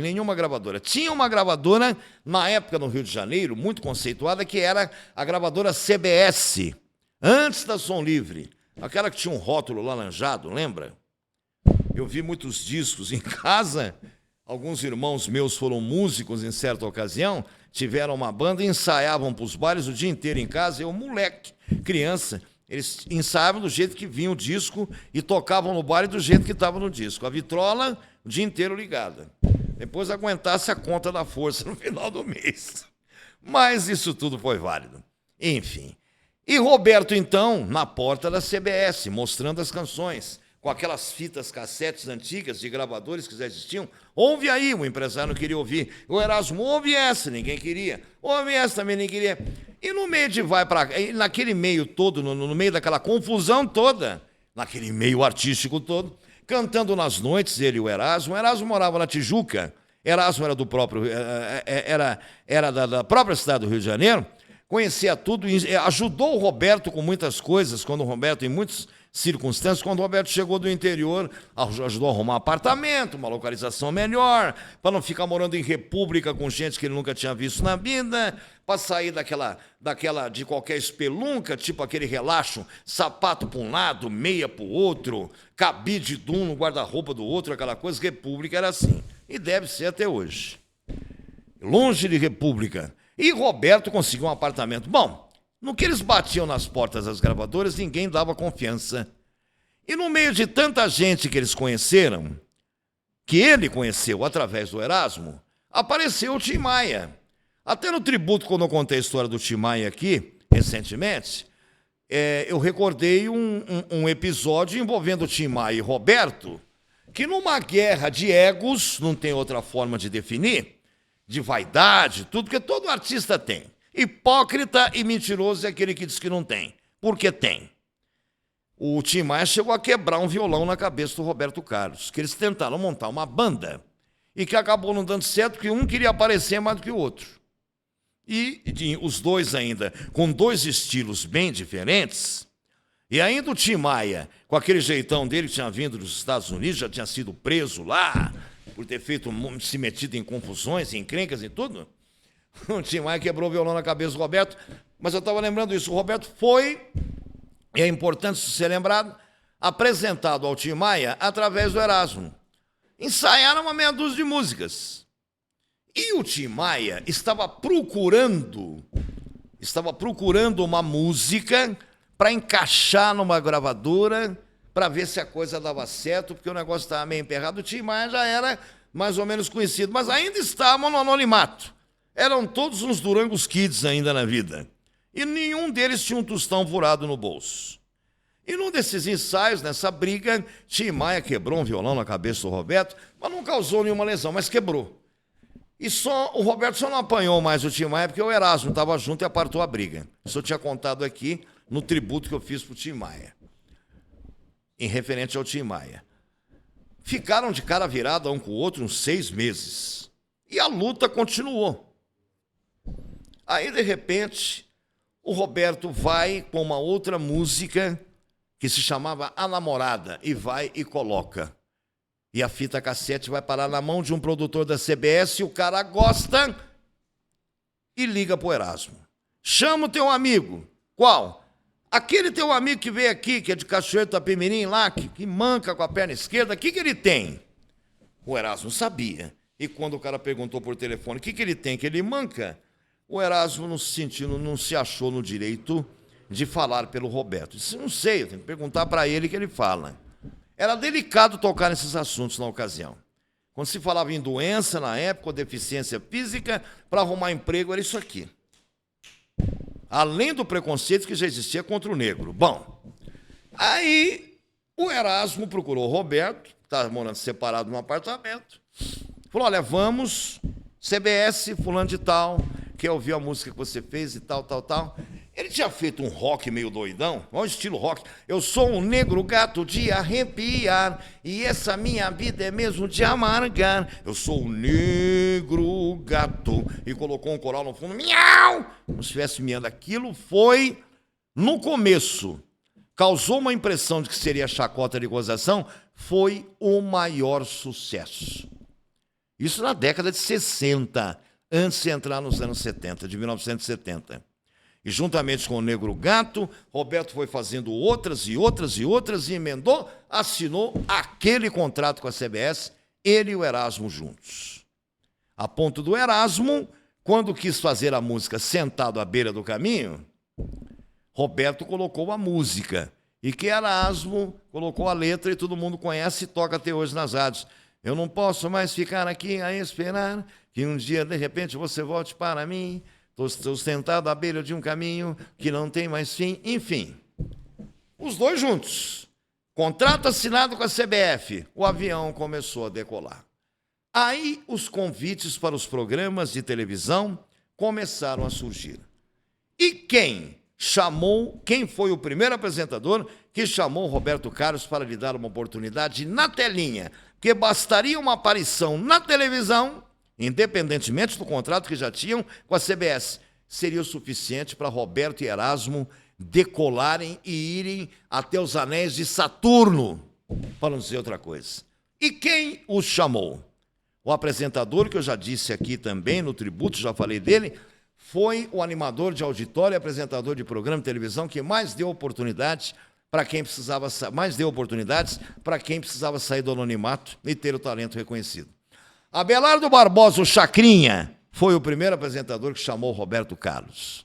Tinha uma gravadora, na época no Rio de Janeiro, muito conceituada, que era a gravadora CBS, antes da Som Livre. Aquela que tinha um rótulo laranjado, lembra? Eu vi muitos discos em casa. Alguns irmãos meus foram músicos em certa ocasião, tiveram uma banda e ensaiavam para os bailes o dia inteiro em casa. Eu, moleque, criança, eles ensaiavam do jeito que vinha o disco e tocavam no baile do jeito que estava no disco. A vitrola o dia inteiro ligada. Depois aguentasse a conta da força no final do mês. Mas isso tudo foi válido. Enfim. E Roberto, então, na porta da CBS, mostrando as canções, com aquelas fitas cassetes antigas de gravadores que já existiam. Ouve aí, o empresário não queria ouvir. O Erasmo, ouve essa, ninguém queria. Ouve essa, também ninguém queria. E no meio de vai para cá, naquele meio todo, no meio daquela confusão toda, naquele meio artístico todo, cantando nas noites, ele e o Erasmo. O Erasmo morava na Tijuca, Erasmo era do próprio, era da própria cidade do Rio de Janeiro, conhecia tudo, ajudou o Roberto com muitas coisas, quando o Roberto, em muitas circunstâncias, quando o Roberto chegou do interior, ajudou a arrumar um apartamento, uma localização melhor, para não ficar morando em república com gente que ele nunca tinha visto na vida, para sair daquela de qualquer espelunca, tipo aquele relaxo, sapato para um lado, meia para o outro, cabide de um no guarda-roupa do outro, aquela coisa. República era assim, e deve ser até hoje. Longe de república. E Roberto conseguiu um apartamento. Bom, no que eles batiam nas portas das gravadoras, ninguém dava confiança. E no meio de tanta gente que eles conheceram, que ele conheceu através do Erasmo, apareceu o Tim Maia. Até no tributo, quando eu contei a história do Tim Maia aqui, recentemente, eu recordei um episódio envolvendo o Tim Maia e Roberto, que numa guerra de egos, não tem outra forma de definir, de vaidade, tudo, que todo artista tem. Hipócrita e mentiroso é aquele que diz que não tem, porque tem. O Tim Maia chegou a quebrar um violão na cabeça do Roberto Carlos, que eles tentaram montar uma banda. e que acabou não dando certo porque um queria aparecer mais do que o outro. E os dois ainda, com dois estilos bem diferentes, e ainda o Tim Maia, com aquele jeitão dele que tinha vindo dos Estados Unidos, já tinha sido preso lá, por ter se metido em confusões, em encrencas e tudo. O Tim Maia quebrou o violão na cabeça do Roberto, mas eu estava lembrando isso, o Roberto foi, e é importante ser lembrado, apresentado ao Tim Maia através do Erasmo. Ensaiaram uma meia dúzia de músicas. E o Tim Maia estava procurando uma música para encaixar numa gravadora, para ver se a coisa dava certo, porque o negócio estava meio emperrado. O Tim Maia já era mais ou menos conhecido, mas ainda estavam no anonimato. Eram todos uns Durangos Kids ainda na vida. E nenhum deles tinha um tostão furado no bolso. E num desses ensaios, nessa briga, Tim Maia quebrou um violão na cabeça do Roberto, mas não causou nenhuma lesão, mas quebrou. E o Roberto só não apanhou mais o Tim Maia porque o Erasmo estava junto e apartou a briga. Isso eu tinha contado aqui no tributo que eu fiz para o Tim Maia, em referente ao Tim Maia. Ficaram de cara virada um com o outro uns 6 meses. E a luta continuou. Aí, de repente, o Roberto vai com uma outra música que se chamava A Namorada, e vai e coloca. E a fita cassete vai parar na mão de um produtor da CBS, e o cara gosta e liga pro Erasmo. Chama o teu amigo. Qual? Aquele teu amigo que veio aqui, que é de Cachoeiro do Itapemirim lá, que manca com a perna esquerda, o que ele tem? O Erasmo sabia. E quando o cara perguntou por telefone o que ele tem, que ele manca, o Erasmo não se achou no direito de falar pelo Roberto. Disse, não sei, eu tenho que perguntar para ele que ele fala. Era delicado tocar nesses assuntos na ocasião. Quando se falava em doença na época, ou deficiência física, para arrumar emprego era isso aqui. Além do preconceito que já existia contra o negro. Bom, aí o Erasmo procurou o Roberto, que estava morando separado num apartamento, falou, olha, vamos, CBS, fulano de tal, quer ouvir a música que você fez e tal. Ele tinha feito um rock meio doidão, olha o estilo rock. Eu sou um negro gato de arrepiar, e essa minha vida é mesmo de amargar. Eu sou um negro gato. E colocou um coral no fundo, miau! Como se estivesse miando. Aquilo foi, no começo, causou uma impressão de que seria chacota de gozação, foi o maior sucesso. Isso na década de 60, antes de entrar nos anos 70, de 1970. E juntamente com o Negro Gato, Roberto foi fazendo outras e emendou, assinou aquele contrato com a CBS, ele e o Erasmo juntos. A ponto do Erasmo, quando quis fazer a música Sentado à Beira do Caminho, Roberto colocou a música, e que Erasmo colocou a letra, e todo mundo conhece e toca até hoje nas rádios. Eu não posso mais ficar aqui a esperar que um dia, de repente, você volte para mim. Estou sentado à beira de um caminho que não tem mais fim. Enfim, os dois juntos. Contrato assinado com a CBF. O avião começou a decolar. Aí os convites para os programas de televisão começaram a surgir. E quem foi o primeiro apresentador que chamou Roberto Carlos para lhe dar uma oportunidade na telinha? Porque bastaria uma aparição na televisão, independentemente do contrato que já tinham com a CBS, seria o suficiente para Roberto e Erasmo decolarem e irem até os anéis de Saturno, para não dizer outra coisa. E quem os chamou? O apresentador, que eu já disse aqui também no tributo, já falei dele, foi o animador de auditório e apresentador de programa de televisão que mais deu oportunidades para quem precisava sair do anonimato e ter o talento reconhecido. Abelardo Barbosa, o Chacrinha, foi o primeiro apresentador que chamou Roberto Carlos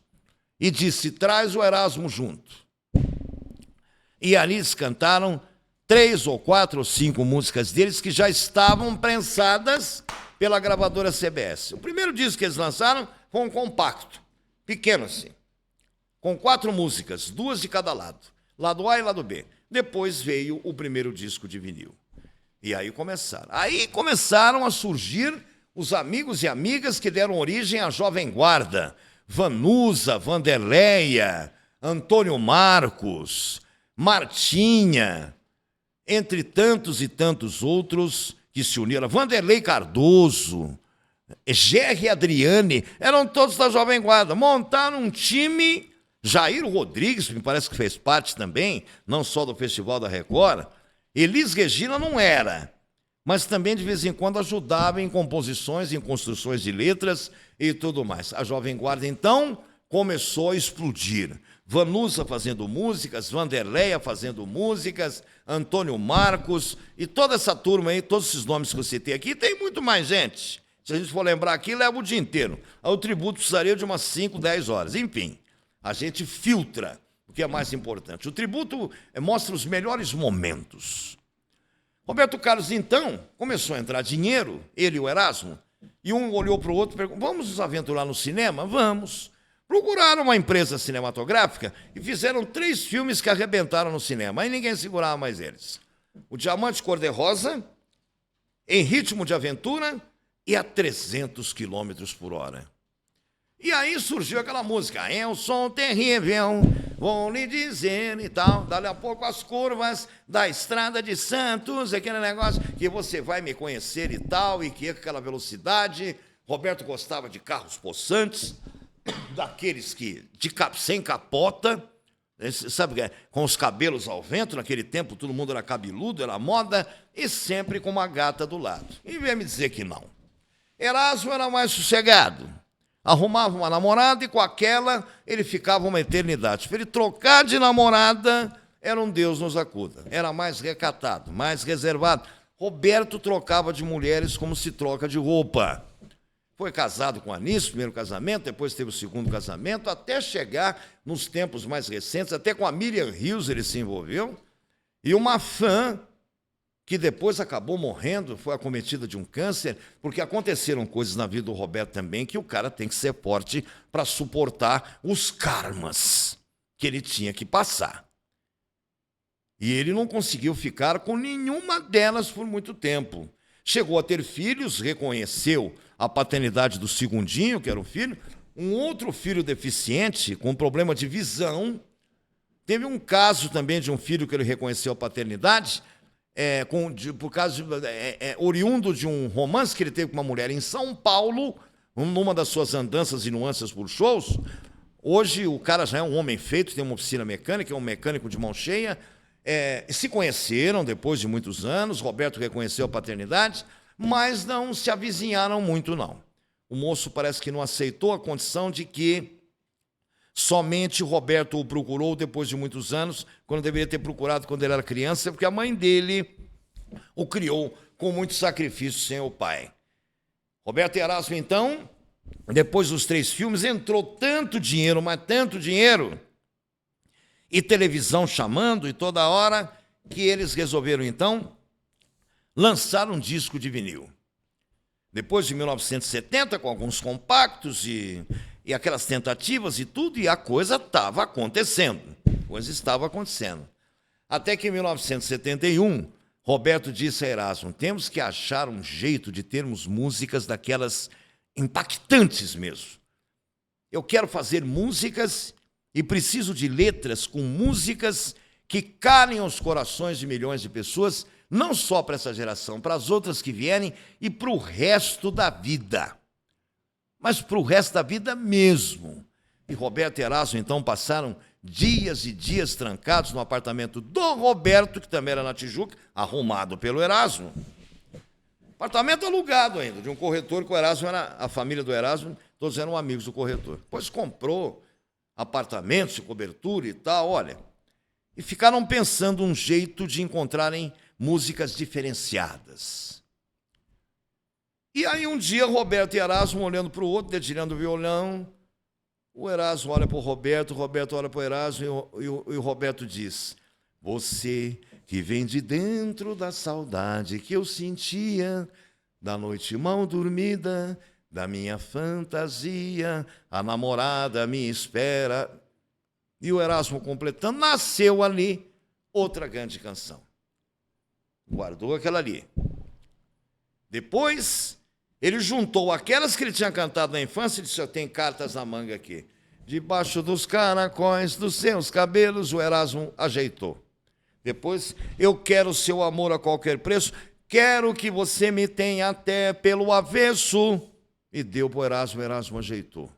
e disse, traz o Erasmo junto. E ali eles cantaram 3 ou 4 ou 5 músicas deles que já estavam prensadas pela gravadora CBS. O primeiro disco que eles lançaram foi um compacto, pequeno assim, com 4 músicas, 2 de cada lado, lado A e lado B. Depois veio o primeiro disco de vinil. E aí começaram a surgir os amigos e amigas que deram origem à Jovem Guarda. Vanusa, Vanderleia, Antônio Marcos, Martinha, entre tantos e tantos outros que se uniram, Vanderlei Cardoso, Gerry Adriane, eram todos da Jovem Guarda. Montaram um time, Jair Rodrigues, me parece que fez parte também, não só do Festival da Record. Elis Regina não era, mas também de vez em quando ajudava em composições, em construções de letras e tudo mais. A Jovem Guarda, então, começou a explodir. Vanusa fazendo músicas, Vanderleia fazendo músicas, Antônio Marcos e toda essa turma aí, todos esses nomes que eu citei aqui, tem muito mais gente. Se a gente for lembrar aqui, leva o dia inteiro. O tributo precisaria de umas 5, 10 horas. Enfim, a gente filtra o que é mais importante. O tributo mostra os melhores momentos. Roberto Carlos, então, começou a entrar dinheiro, ele e o Erasmo, e um olhou para o outro e perguntou, vamos nos aventurar no cinema? Vamos. Procuraram uma empresa cinematográfica e fizeram 3 filmes que arrebentaram no cinema. Aí ninguém segurava mais eles. O Diamante Cor-de-Rosa, Em Ritmo de Aventura e a 300 quilômetros por hora. E aí surgiu aquela música, é um som terrível, vou lhe dizer e tal. Dali a pouco as curvas da Estrada de Santos, aquele negócio que você vai me conhecer e tal, e que é aquela velocidade. Roberto gostava de carros possantes, daqueles que sem capota, sabe, com os cabelos ao vento. Naquele tempo todo mundo era cabeludo, era moda, e sempre com uma gata do lado. E vem me dizer que não. Erasmo era mais sossegado. Arrumava uma namorada e com aquela ele ficava uma eternidade. Para ele trocar de namorada, era um Deus nos acuda. Era mais recatado, mais reservado. Roberto trocava de mulheres como se troca de roupa. Foi casado com a Anísio, primeiro casamento, depois teve o segundo casamento, até chegar nos tempos mais recentes, até com a Miriam Rios ele se envolveu. E uma fã que depois acabou morrendo, foi acometida de um câncer, porque aconteceram coisas na vida do Roberto também, que o cara tem que ser forte para suportar os karmas que ele tinha que passar. E ele não conseguiu ficar com nenhuma delas por muito tempo. Chegou a ter filhos, reconheceu a paternidade do segundinho, que era um filho, um outro filho deficiente, com problema de visão. Teve um caso também de um filho que ele reconheceu a paternidade, por causa oriundo de um romance que ele teve com uma mulher em São Paulo, numa das suas andanças e nuances por shows. Hoje o cara já é um homem feito, tem uma oficina mecânica, é um mecânico de mão cheia. Se conheceram depois de muitos anos, Roberto reconheceu a paternidade, mas não se avizinharam muito, não. O moço parece que não aceitou a condição de que somente Roberto o procurou depois de muitos anos, quando deveria ter procurado quando ele era criança, porque a mãe dele o criou com muito sacrifício sem o pai. Roberto Erasmo, então, depois dos 3 filmes, entrou tanto dinheiro, mas tanto dinheiro, e televisão chamando, e toda hora, que eles resolveram, então, lançar um disco de vinil. Depois de 1970, com alguns compactos e aquelas tentativas e tudo, e a coisa estava acontecendo. Até que em 1971, Roberto disse a Erasmo, temos que achar um jeito de termos músicas daquelas impactantes mesmo. Eu quero fazer músicas e preciso de letras com músicas que calem os corações de milhões de pessoas, não só para essa geração, para as outras que vierem e para o resto da vida. Mas para o resto da vida mesmo. E Roberto e Erasmo, então, passaram dias e dias trancados no apartamento do Roberto, que também era na Tijuca, arrumado pelo Erasmo. Apartamento alugado ainda, de um corretor que o Erasmo era, a família do Erasmo, todos eram amigos do corretor. Depois comprou apartamentos de cobertura e tal, olha. E ficaram pensando um jeito de encontrarem músicas diferenciadas. E aí um dia Roberto e Erasmo olhando para o outro, dedilhando o violão, o Erasmo olha para o Roberto olha para o Erasmo e o Roberto diz, você que vem de dentro da saudade que eu sentia, da noite mal dormida, da minha fantasia, a namorada me espera. E o Erasmo completando, nasceu ali outra grande canção. Guardou aquela ali. Depois, ele juntou aquelas que ele tinha cantado na infância e disse, eu tenho cartas na manga aqui. Debaixo dos caracóis dos seus cabelos, o Erasmo ajeitou. Depois, eu quero seu amor a qualquer preço. quero que você me tenha até pelo avesso. E deu para o Erasmo ajeitou.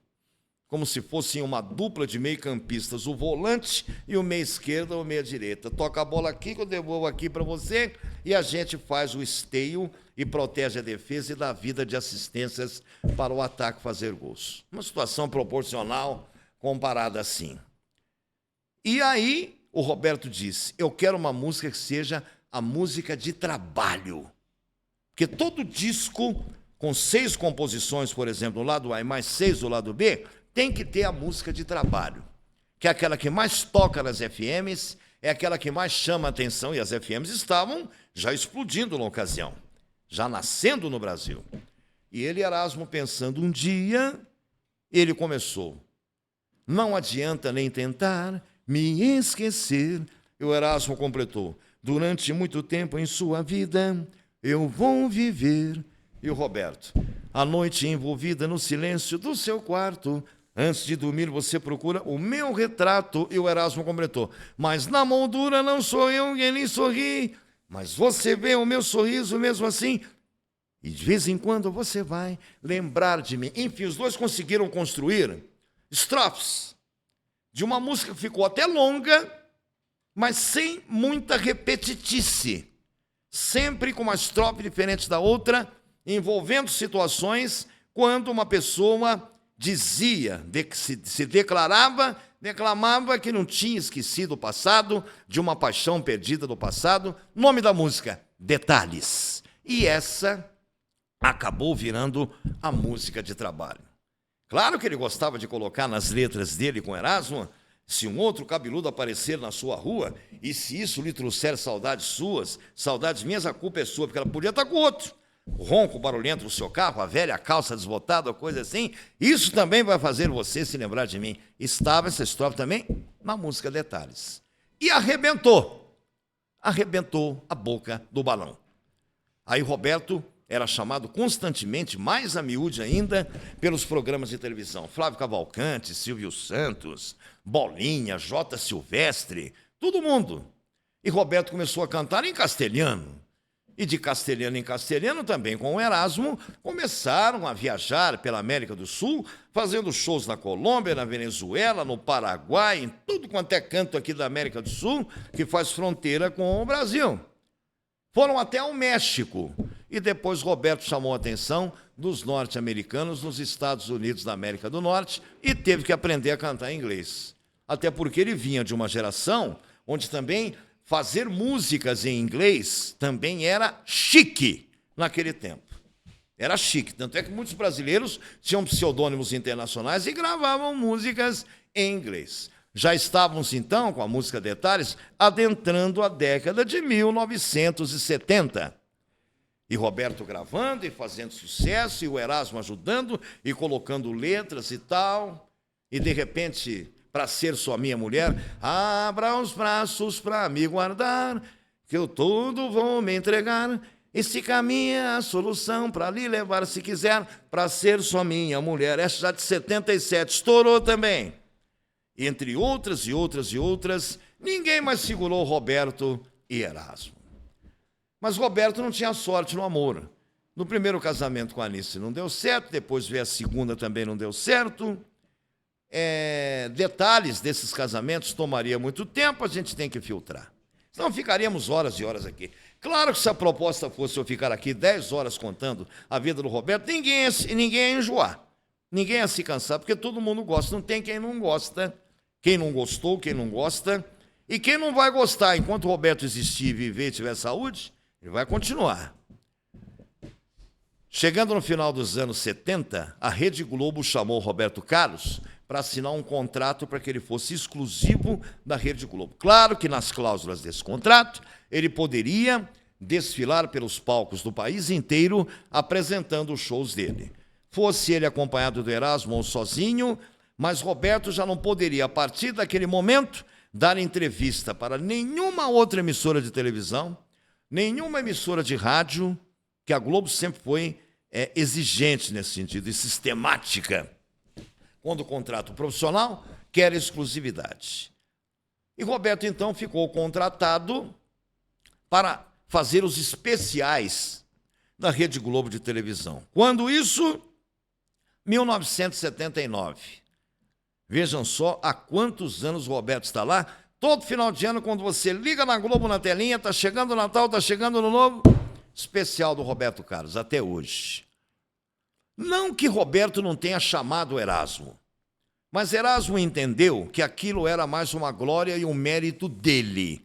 Como se fossem uma dupla de meio-campistas, o volante e o meia esquerda ou meia direita. Toca a bola aqui, que eu devolvo aqui para você, e a gente faz o esteio e protege a defesa e dá vida de assistências para o ataque fazer gols. Uma situação proporcional comparada assim. E aí o Roberto disse, eu quero uma música que seja a música de trabalho. Porque todo disco, com 6 composições, por exemplo, do lado A e mais 6 do lado B, tem que ter a música de trabalho, que é aquela que mais toca nas FMs, é aquela que mais chama a atenção, e as FMs estavam já explodindo na ocasião, já nascendo no Brasil. E ele, Erasmo, pensando, um dia, ele começou. Não adianta nem tentar me esquecer. E o Erasmo completou. Durante muito tempo em sua vida, eu vou viver. E o Roberto, a noite envolvida no silêncio do seu quarto, antes de dormir você procura o meu retrato. E o Erasmo completou. Mas na moldura não sou eu quem lhe sorri, mas você vê o meu sorriso mesmo assim. E de vez em quando você vai lembrar de mim. Enfim, os dois conseguiram construir estrofes de uma música que ficou até longa, mas sem muita repetitice. Sempre com uma estrofe diferente da outra, envolvendo situações quando uma pessoa dizia, se declamava que não tinha esquecido o passado, de uma paixão perdida do passado. Nome da música, Detalhes. E essa acabou virando a música de trabalho. Claro que ele gostava de colocar nas letras dele com Erasmo, se um outro cabeludo aparecer na sua rua, e se isso lhe trouxer saudades suas, saudades minhas, a culpa é sua, porque ela podia estar com outro. O ronco barulhento do seu carro, a velha calça desbotada, coisa assim, isso também vai fazer você se lembrar de mim. Estava essa estrofe também na música Detalhes. E arrebentou a boca do balão. Aí Roberto era chamado constantemente, mais a miúde ainda, pelos programas de televisão. Flávio Cavalcante, Silvio Santos, Bolinha, J. Silvestre, todo mundo. E Roberto começou a cantar em castelhano. E de castelhano em castelhano também, com o Erasmo, começaram a viajar pela América do Sul, fazendo shows na Colômbia, na Venezuela, no Paraguai, em tudo quanto é canto aqui da América do Sul, que faz fronteira com o Brasil. Foram até o México. E depois Roberto chamou a atenção dos norte-americanos nos Estados Unidos da América do Norte e teve que aprender a cantar em inglês. Até porque ele vinha de uma geração onde também fazer músicas em inglês também era chique naquele tempo. Era chique. Tanto é que muitos brasileiros tinham pseudônimos internacionais e gravavam músicas em inglês. Já estávamos, então, com a música Detalhes, adentrando a década de 1970. E Roberto gravando e fazendo sucesso, e o Erasmo ajudando e colocando letras e tal. E, de repente, para ser só minha mulher, abra os braços para me guardar, que eu tudo vou me entregar. Esse caminho é a solução para lhe levar, se quiser, para ser só minha mulher. Essa já de 77, estourou também. Entre outras e outras e outras, ninguém mais segurou Roberto e Erasmo. Mas Roberto não tinha sorte no amor. No primeiro casamento com a Anice não deu certo, depois veio a segunda, também não deu certo. Detalhes desses casamentos tomaria muito tempo, a gente tem que filtrar. Senão ficaríamos horas e horas aqui. Claro que se a proposta fosse eu ficar aqui 10 horas contando a vida do Roberto, ninguém ia enjoar. Ninguém ia se cansar, porque todo mundo gosta. Não tem quem não gosta, quem não gostou, quem não gosta. E quem não vai gostar, enquanto o Roberto existir, viver e tiver saúde, ele vai continuar. Chegando no final dos anos 70, a Rede Globo chamou o Roberto Carlos para assinar um contrato para que ele fosse exclusivo da Rede Globo. Claro que nas cláusulas desse contrato, ele poderia desfilar pelos palcos do país inteiro apresentando os shows dele. Fosse ele acompanhado do Erasmo ou sozinho, mas Roberto já não poderia, a partir daquele momento, dar entrevista para nenhuma outra emissora de televisão, nenhuma emissora de rádio, que a Globo sempre foi exigente nesse sentido, e sistemática. Quando o contrato profissional quer exclusividade. E Roberto, então, ficou contratado para fazer os especiais da Rede Globo de televisão. Quando isso? 1979. Vejam só há quantos anos o Roberto está lá. Todo final de ano, quando você liga na Globo na telinha, está chegando o Natal, está chegando o Ano Novo, especial do Roberto Carlos, até hoje. Não que Roberto não tenha chamado Erasmo, mas Erasmo entendeu que aquilo era mais uma glória e um mérito dele,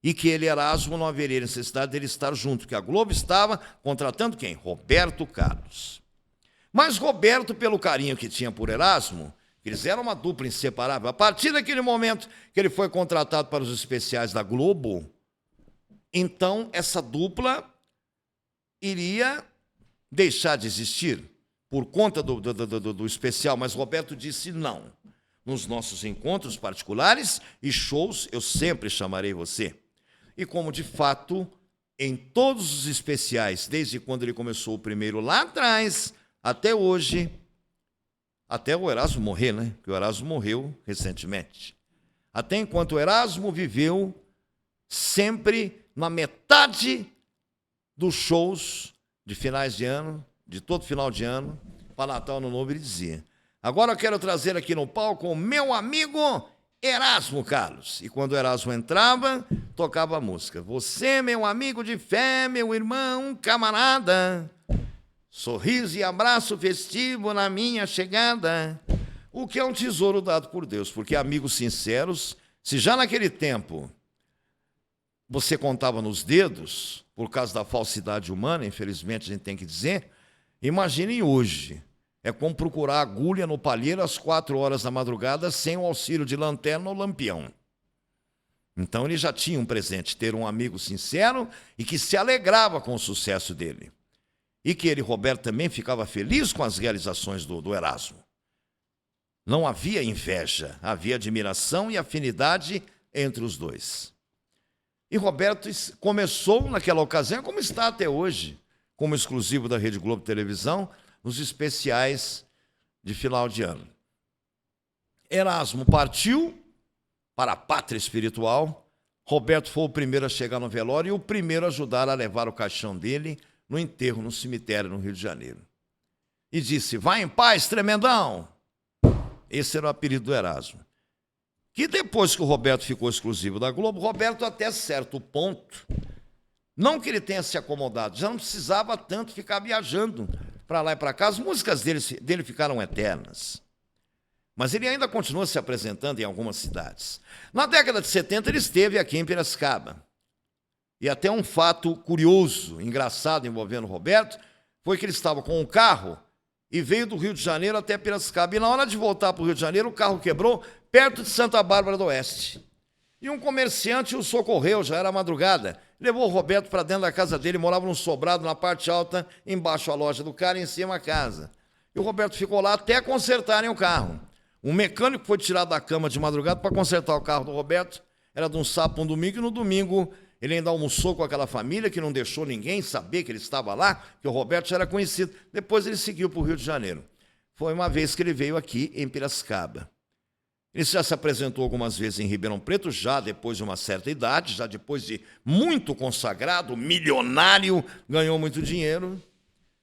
e que ele, Erasmo, não haveria necessidade dele estar junto, que a Globo estava contratando quem? Roberto Carlos. Mas Roberto, pelo carinho que tinha por Erasmo, eles eram uma dupla inseparável. A partir daquele momento que ele foi contratado para os especiais da Globo, então essa dupla iria deixar de existir por conta do especial, mas Roberto disse não. Nos nossos encontros particulares e shows, eu sempre chamarei você. E como, de fato, em todos os especiais, desde quando ele começou o primeiro lá atrás, até hoje, até o Erasmo morrer, né? Porque o Erasmo morreu recentemente. Até enquanto o Erasmo viveu, sempre na metade dos shows de finais de ano, de todo final de ano, para Natal, Ano Novo, ele dizia: agora eu quero trazer aqui no palco o meu amigo Erasmo Carlos. E quando o Erasmo entrava, tocava a música. Você, meu amigo de fé, meu irmão, camarada, sorriso e abraço festivo na minha chegada. O que é um tesouro dado por Deus, porque amigos sinceros, se já naquele tempo você contava nos dedos, por causa da falsidade humana, infelizmente a gente tem que dizer, imaginem hoje. É como procurar agulha no palheiro às 4 horas da madrugada sem o auxílio de lanterna ou lampião. Então ele já tinha um presente, ter um amigo sincero e que se alegrava com o sucesso dele. E que ele, Roberto, também ficava feliz com as realizações do Erasmo. Não havia inveja, havia admiração e afinidade entre os dois. E Roberto começou naquela ocasião, como está até hoje, como exclusivo da Rede Globo Televisão, nos especiais de final de ano. Erasmo partiu para a pátria espiritual. Roberto foi o primeiro a chegar no velório e o primeiro a ajudar a levar o caixão dele no enterro no cemitério no Rio de Janeiro. E disse: vai em paz, tremendão! Esse era o apelido do Erasmo. Que depois que o Roberto ficou exclusivo da Globo, Roberto, até certo ponto, não que ele tenha se acomodado, já não precisava tanto ficar viajando para lá e para cá. As músicas dele ficaram eternas. Mas ele ainda continua se apresentando em algumas cidades. Na década de 70, ele esteve aqui em Piracicaba. E até um fato curioso, engraçado, envolvendo o Roberto, foi que ele estava com um carro e veio do Rio de Janeiro até Piracicaba. E na hora de voltar para o Rio de Janeiro, o carro quebrou perto de Santa Bárbara do Oeste. E um comerciante o socorreu, já era madrugada. Levou o Roberto para dentro da casa dele, morava num sobrado na parte alta, embaixo a loja do cara, em cima a casa. E o Roberto ficou lá até consertarem o carro. Um mecânico foi tirado da cama de madrugada para consertar o carro do Roberto. Era de um sábado, um domingo, e no domingo ele ainda almoçou com aquela família que não deixou ninguém saber que ele estava lá, que o Roberto já era conhecido. Depois ele seguiu para o Rio de Janeiro. Foi uma vez que ele veio aqui em Piracicaba. Ele já se apresentou algumas vezes em Ribeirão Preto, já depois de uma certa idade, já depois de muito consagrado, milionário, ganhou muito dinheiro,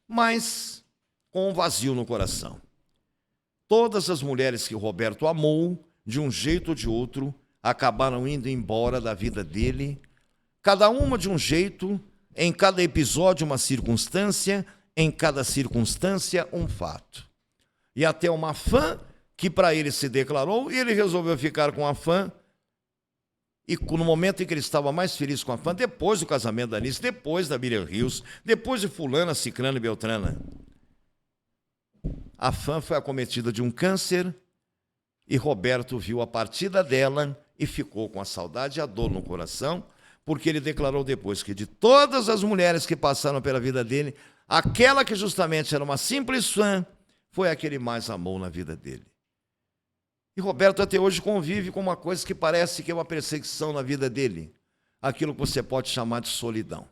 mas com um vazio no coração. Todas as mulheres que o Roberto amou, de um jeito ou de outro, acabaram indo embora da vida dele, cada uma de um jeito, em cada episódio uma circunstância, em cada circunstância um fato. E até uma fã que para ele se declarou, e ele resolveu ficar com a fã, e no momento em que ele estava mais feliz com a fã, depois do casamento da Anice, depois da Miriam Rios, depois de fulana, cicrana e beltrana, a fã foi acometida de um câncer, e Roberto viu a partida dela e ficou com a saudade e a dor no coração, porque ele declarou depois que de todas as mulheres que passaram pela vida dele, aquela que justamente era uma simples fã, foi a que ele mais amou na vida dele. E Roberto até hoje convive com uma coisa que parece que é uma perseguição na vida dele, aquilo que você pode chamar de solidão.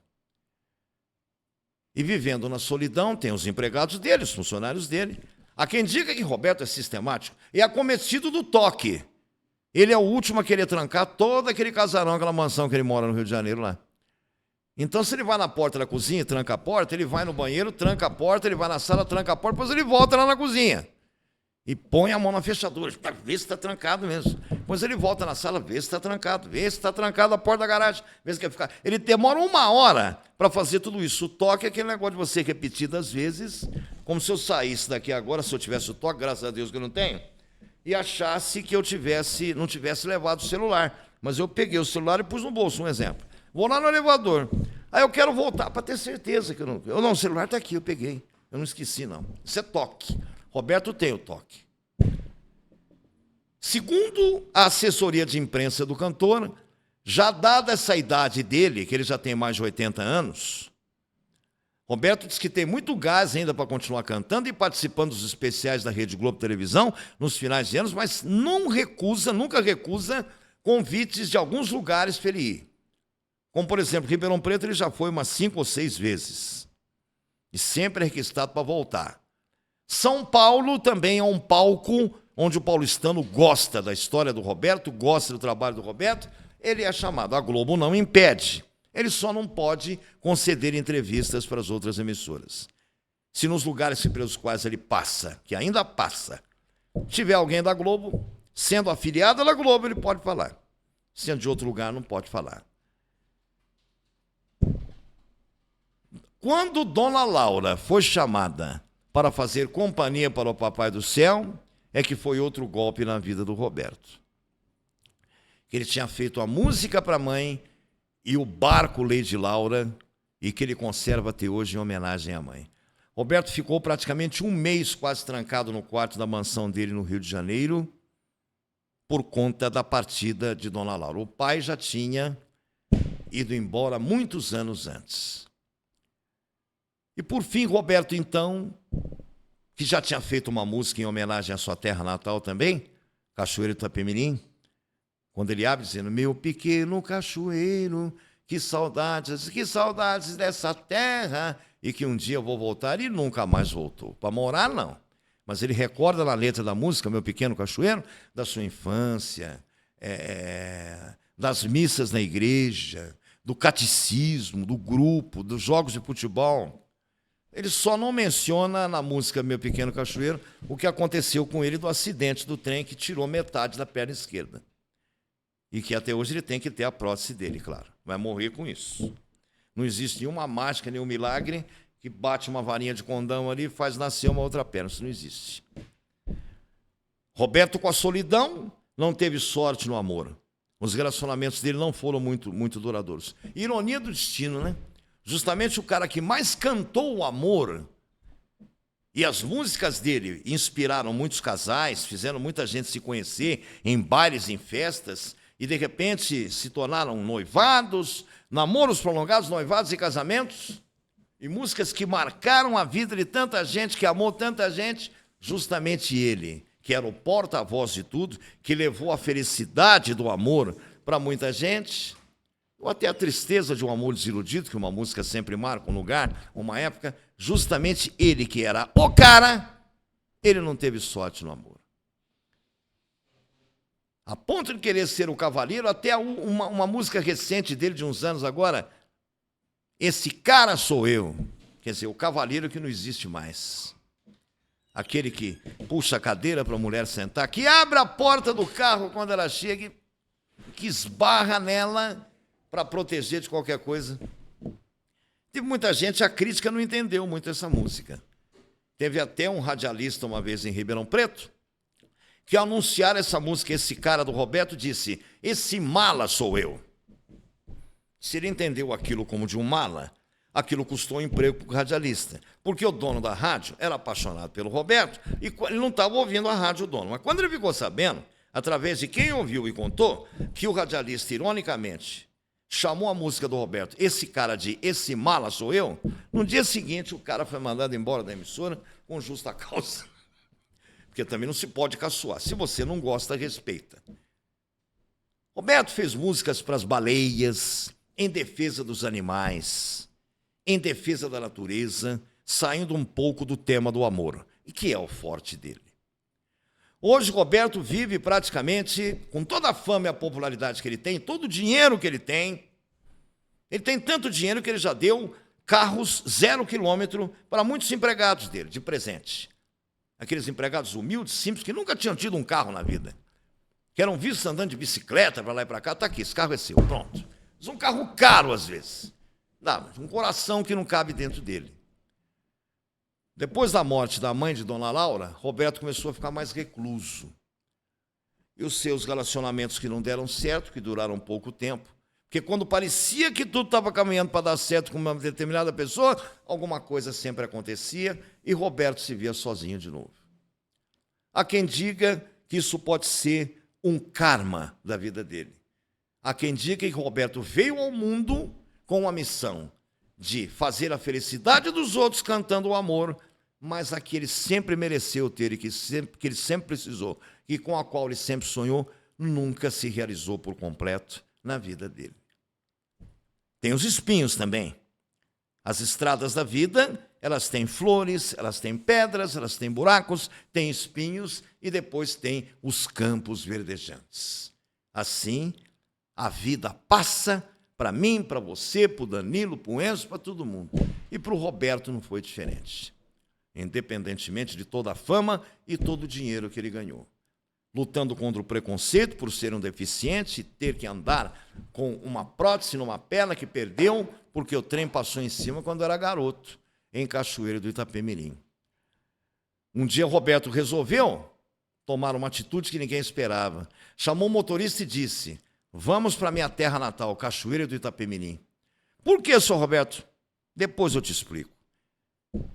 E vivendo na solidão, tem os empregados dele, os funcionários dele. Há quem diga que Roberto é sistemático, é acometido do toque. Ele é o último a querer trancar todo aquele casarão, aquela mansão que ele mora no Rio de Janeiro lá. Então, se ele vai na porta da cozinha e tranca a porta, ele vai no banheiro, tranca a porta, ele vai na sala, tranca a porta, depois ele volta lá na cozinha. E põe a mão na fechadura, vê se está trancado mesmo. Depois ele volta na sala, vê se está trancado, vê se está trancado a porta da garagem, vê se quer ficar. Ele demora 1 hora para fazer tudo isso. O toque é aquele negócio de você repetir das vezes, como se eu saísse daqui agora, se eu tivesse o toque, graças a Deus que eu não tenho, e achasse que eu não tivesse levado o celular. Mas eu peguei o celular e pus no bolso, um exemplo. Vou lá no elevador. Aí eu quero voltar para ter certeza que eu não... o celular está aqui, eu peguei. Eu não esqueci, não. Isso é toque. Roberto tem o toque. Segundo a assessoria de imprensa do cantor, já dada essa idade dele, que ele já tem mais de 80 anos, Roberto diz que tem muito gás ainda para continuar cantando e participando dos especiais da Rede Globo Televisão nos finais de anos, mas nunca recusa convites de alguns lugares para ele ir. Como, por exemplo, Ribeirão Preto, ele já foi umas 5 ou 6 vezes. E sempre é requisitado para voltar. São Paulo também é um palco onde o paulistano gosta da história do Roberto, gosta do trabalho do Roberto. Ele é chamado. A Globo não impede. Ele só não pode conceder entrevistas para as outras emissoras. Se nos lugares pelos quais ele passa, que ainda passa, tiver alguém da Globo, sendo afiliado da Globo, ele pode falar. Sendo de outro lugar, não pode falar. Quando Dona Laura foi chamada para fazer companhia para o Papai do Céu, é que foi outro golpe na vida do Roberto. Ele tinha feito a música para a mãe e o barco Lady Laura, e que ele conserva até hoje em homenagem à mãe. Roberto ficou praticamente 1 mês quase trancado no quarto da mansão dele no Rio de Janeiro, por conta da partida de Dona Laura. O pai já tinha ido embora muitos anos antes. E por fim, Roberto, então, que já tinha feito uma música em homenagem à sua terra natal também, Cachoeiro Itapemirim, quando ele abre dizendo: meu pequeno cachoeiro, que saudades dessa terra, e que um dia eu vou voltar, e nunca mais voltou. Para morar, não. Mas ele recorda na letra da música, Meu Pequeno Cachoeiro, da sua infância, das missas na igreja, do catecismo, do grupo, dos jogos de futebol. Ele só não menciona na música Meu Pequeno Cachoeiro o que aconteceu com ele do acidente do trem que tirou metade da perna esquerda. E que até hoje ele tem que ter a prótese dele, claro. Vai morrer com isso. Não existe nenhuma mágica, nenhum milagre que bate uma varinha de condão ali e faz nascer uma outra perna. Isso não existe. Roberto, com a solidão, não teve sorte no amor. Os relacionamentos dele não foram muito duradouros. Ironia do destino, né? Justamente o cara que mais cantou o amor, e as músicas dele inspiraram muitos casais, fizeram muita gente se conhecer em bailes, em festas, e de repente se tornaram noivados, namoros prolongados, noivados e casamentos, e músicas que marcaram a vida de tanta gente, que amou tanta gente, justamente ele, que era o porta-voz de tudo, que levou a felicidade do amor para muita gente, ou até a tristeza de um amor desiludido, que uma música sempre marca um lugar, uma época. Justamente ele, que era o cara, ele não teve sorte no amor. A ponto de querer ser o cavaleiro, até uma música recente dele, de uns anos agora, Esse Cara Sou Eu. Quer dizer, o cavaleiro que não existe mais. Aquele que puxa a cadeira para a mulher sentar, que abre a porta do carro quando ela chega, que esbarra nela para proteger de qualquer coisa. Teve muita gente, a crítica não entendeu muito essa música. Teve até um radialista uma vez em Ribeirão Preto, que ao anunciar essa música, esse cara do Roberto disse: esse mala sou eu. Se ele entendeu aquilo como de um mala, aquilo custou um emprego para o radialista, porque o dono da rádio era apaixonado pelo Roberto e ele não estava ouvindo a rádio, o dono. Mas quando ele ficou sabendo, através de quem ouviu e contou, que o radialista, ironicamente, chamou a música do Roberto, esse cara de Esse Mala Sou Eu, no dia seguinte o cara foi mandado embora da emissora com justa causa. Porque também não se pode caçoar. Se você não gosta, respeita. Roberto fez músicas para as baleias, em defesa dos animais, em defesa da natureza, saindo um pouco do tema do amor, e que é o forte dele. Hoje, Roberto vive praticamente, com toda a fama e a popularidade que ele tem, todo o dinheiro que ele tem, Ele tem tanto dinheiro que ele já deu carros 0 quilômetro para muitos empregados dele, de presente. Aqueles empregados humildes, simples, que nunca tinham tido um carro na vida. Que eram vistos andando de bicicleta para lá e para cá. Está aqui, esse carro é seu, pronto. Mas um carro caro, às vezes. Não, um coração que não cabe dentro dele. Depois da morte da mãe de Dona Laura, Roberto começou a ficar mais recluso. E os seus relacionamentos que não deram certo, que duraram pouco tempo, porque quando parecia que tudo estava caminhando para dar certo com uma determinada pessoa, alguma coisa sempre acontecia e Roberto se via sozinho de novo. Há quem diga que isso pode ser um karma da vida dele. Há quem diga que Roberto veio ao mundo com a missão de fazer a felicidade dos outros cantando o amor, mas a que ele sempre mereceu ter e que ele sempre precisou, e com a qual ele sempre sonhou, nunca se realizou por completo na vida dele. Tem os espinhos também. As estradas da vida, elas têm flores, elas têm pedras, elas têm buracos, têm espinhos e depois tem os campos verdejantes. Assim, a vida passa para mim, para você, para o Danilo, para o Enzo, para todo mundo. E para o Roberto não foi diferente. Independentemente de toda a fama e todo o dinheiro que ele ganhou. Lutando contra o preconceito por ser um deficiente e ter que andar com uma prótese numa perna que perdeu porque o trem passou em cima quando era garoto, em Cachoeira do Itapemirim. Um dia Roberto resolveu tomar uma atitude que ninguém esperava. Chamou o motorista e disse: vamos para minha terra natal, Cachoeira do Itapemirim. Por que, senhor Roberto? Depois eu te explico.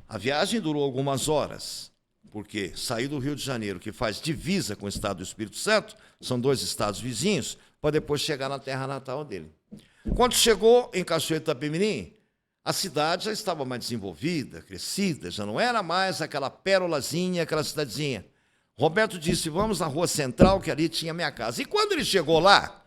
A viagem durou algumas horas, porque sair do Rio de Janeiro, que faz divisa com o estado do Espírito Santo, são 2 estados vizinhos, para depois chegar na terra natal dele. Quando chegou em Cachoeira do Itapemirim, a cidade já estava mais desenvolvida, crescida, já não era mais aquela pérolazinha, aquela cidadezinha. Roberto disse: vamos na rua central, que ali tinha minha casa. E quando ele chegou lá,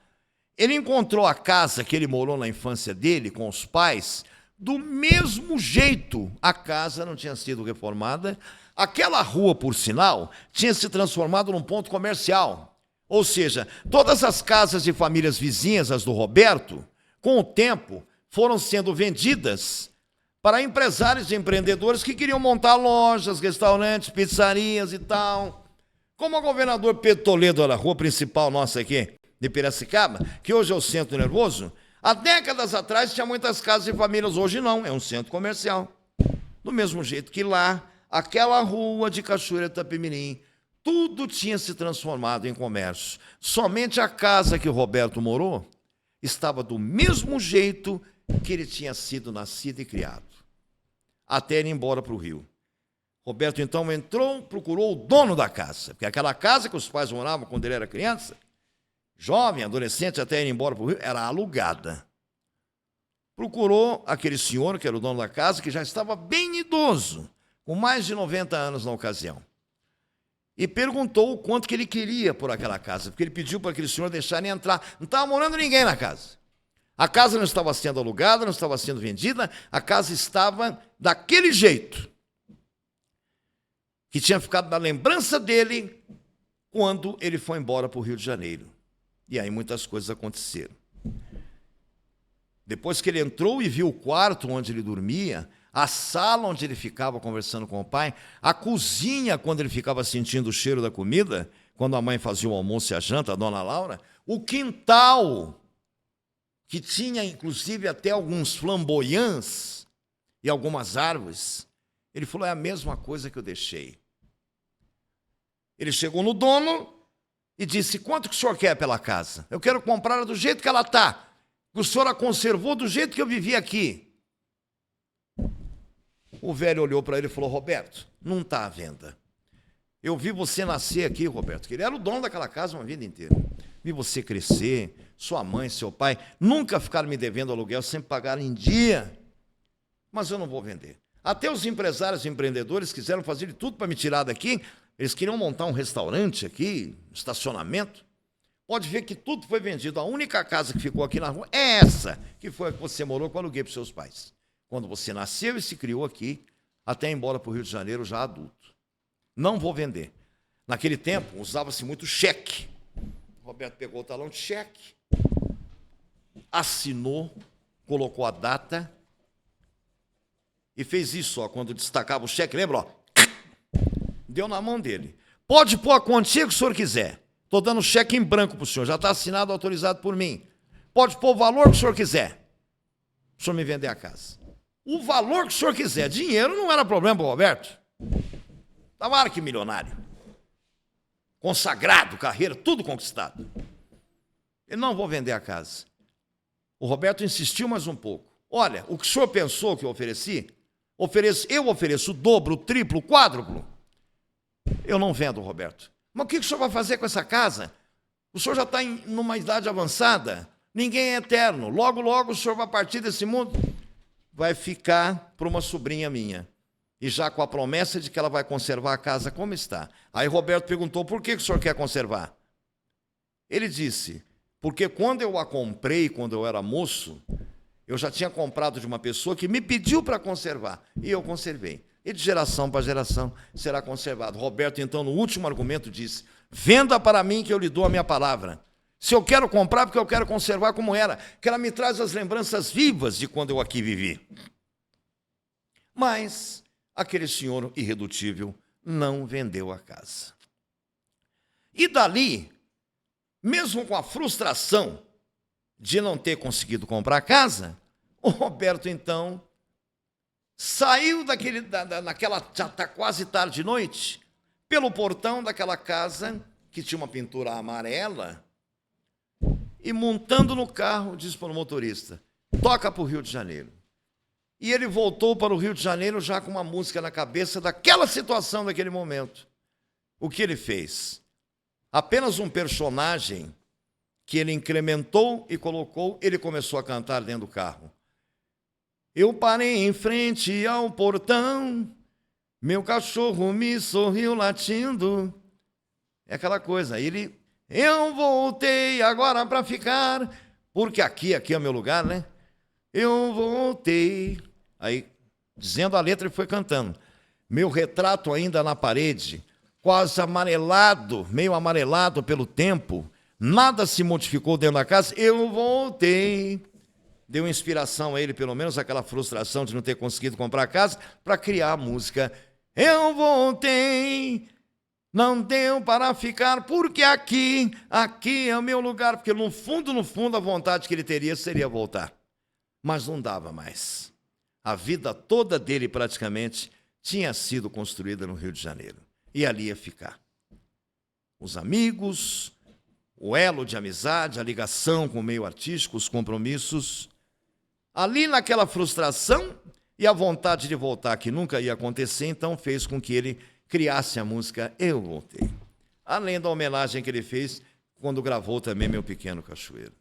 ele encontrou a casa que ele morou na infância dele, com os pais, do mesmo jeito. A casa não tinha sido reformada. Aquela rua, por sinal, tinha se transformado num ponto comercial. Ou seja, todas as casas de famílias vizinhas, as do Roberto, com o tempo, foram sendo vendidas para empresários e empreendedores que queriam montar lojas, restaurantes, pizzarias e tal. Como o governador Pedro Toledo, na rua principal nossa aqui, de Piracicaba, que hoje é o Centro Nervoso, há décadas atrás tinha muitas casas de famílias, hoje não, é um centro comercial. Do mesmo jeito que lá, aquela rua de Cachoeira do Itapemirim, tudo tinha se transformado em comércio. Somente a casa que o Roberto morou estava do mesmo jeito que ele tinha sido nascido e criado, até ir embora para o Rio. Roberto, então, entrou, procurou o dono da casa, porque aquela casa que os pais moravam quando ele era criança, jovem, adolescente, até ir embora para o Rio, era alugada. Procurou aquele senhor, que era o dono da casa, que já estava bem idoso, com mais de 90 anos na ocasião, e perguntou o quanto que ele queria por aquela casa, porque ele pediu para aquele senhor deixarem entrar. Não estava morando ninguém na casa. A casa não estava sendo alugada, não estava sendo vendida, a casa estava daquele jeito, que tinha ficado na lembrança dele quando ele foi embora para o Rio de Janeiro. E aí muitas coisas aconteceram. Depois que ele entrou e viu o quarto onde ele dormia, a sala onde ele ficava conversando com o pai, a cozinha quando ele ficava sentindo o cheiro da comida, quando a mãe fazia o almoço e a janta, a dona Laura, o quintal, que tinha inclusive até alguns flamboyants e algumas árvores, ele falou: é a mesma coisa que eu deixei. Ele chegou no dono e disse: quanto que o senhor quer pela casa? Eu quero comprá-la do jeito que ela está. O senhor a conservou do jeito que eu vivi aqui. O velho olhou para ele e falou: Roberto, não está à venda. Eu vi você nascer aqui, Roberto, que ele era o dono daquela casa uma vida inteira. Vi você crescer, sua mãe, seu pai, nunca ficaram me devendo aluguel, sempre pagaram em dia. Mas eu não vou vender. Até os empresários e empreendedores quiseram fazer de tudo para me tirar daqui. Eles queriam montar um restaurante aqui, um estacionamento. Pode ver que tudo foi vendido. A única casa que ficou aqui na rua é essa, que foi a que você morou, que eu aluguei para os seus pais. Quando você nasceu e se criou aqui, até ir embora para o Rio de Janeiro já adulto. Não vou vender. Naquele tempo, usava-se muito cheque. O Roberto pegou o talão de cheque, assinou, colocou a data e fez isso, ó, quando destacava o cheque, lembra? Ó, deu na mão dele. Pode pôr a quantia que o senhor quiser. Estou dando cheque em branco para o senhor, já está assinado, autorizado por mim. Pode pôr o valor que o senhor quiser. O senhor me vender a casa. O valor que o senhor quiser. Dinheiro não era problema para o Roberto. Estava arquimilionário. Consagrado, carreira, tudo conquistado. Ele não vou vender a casa. O Roberto insistiu mais um pouco. Olha, o que o senhor pensou que eu ofereci? Eu ofereço o dobro, o triplo, o quádruplo. Eu não vendo, Roberto. Mas o que o senhor vai fazer com essa casa? O senhor já está numa idade avançada. Ninguém é eterno. Logo, logo o senhor vai partir desse mundo. Vai ficar para uma sobrinha minha. E já com a promessa de que ela vai conservar a casa como está. Aí Roberto perguntou, por que o senhor quer conservar? Ele disse, porque quando eu a comprei, quando eu era moço, eu já tinha comprado de uma pessoa que me pediu para conservar. E eu conservei. E de geração para geração será conservado. Roberto, então, no último argumento, disse, venda para mim que eu lhe dou a minha palavra. Se eu quero comprar, porque eu quero conservar como era, que ela me traz as lembranças vivas de quando eu aqui vivi. Mas aquele senhor irredutível não vendeu a casa. E dali, mesmo com a frustração de não ter conseguido comprar a casa, o Roberto, então, saiu naquela, já está quase tarde de noite, pelo portão daquela casa, que tinha uma pintura amarela, e montando no carro, disse para o motorista, toca para o Rio de Janeiro. E ele voltou para o Rio de Janeiro já com uma música na cabeça daquela situação, daquele momento. O que ele fez? Apenas um personagem que ele incrementou e colocou, ele começou a cantar dentro do carro. Eu parei em frente ao portão, meu cachorro me sorriu latindo. É aquela coisa, eu voltei agora para ficar, porque aqui é o meu lugar, né? Eu voltei. Aí, dizendo a letra, ele foi cantando. Meu retrato ainda na parede, quase amarelado, meio amarelado pelo tempo, nada se modificou dentro da casa, eu voltei. Deu inspiração a ele, pelo menos aquela frustração de não ter conseguido comprar a casa, para criar a música. Eu voltei, não deu para ficar, porque aqui é o meu lugar. Porque no fundo, a vontade que ele teria seria voltar. Mas não dava mais. A vida toda dele, praticamente, tinha sido construída no Rio de Janeiro. E ali ia ficar. Os amigos, o elo de amizade, a ligação com o meio artístico, os compromissos. Ali naquela frustração e a vontade de voltar, que nunca ia acontecer, então fez com que ele criasse a música Eu Voltei. Além da homenagem que ele fez quando gravou também Meu Pequeno Cachoeiro.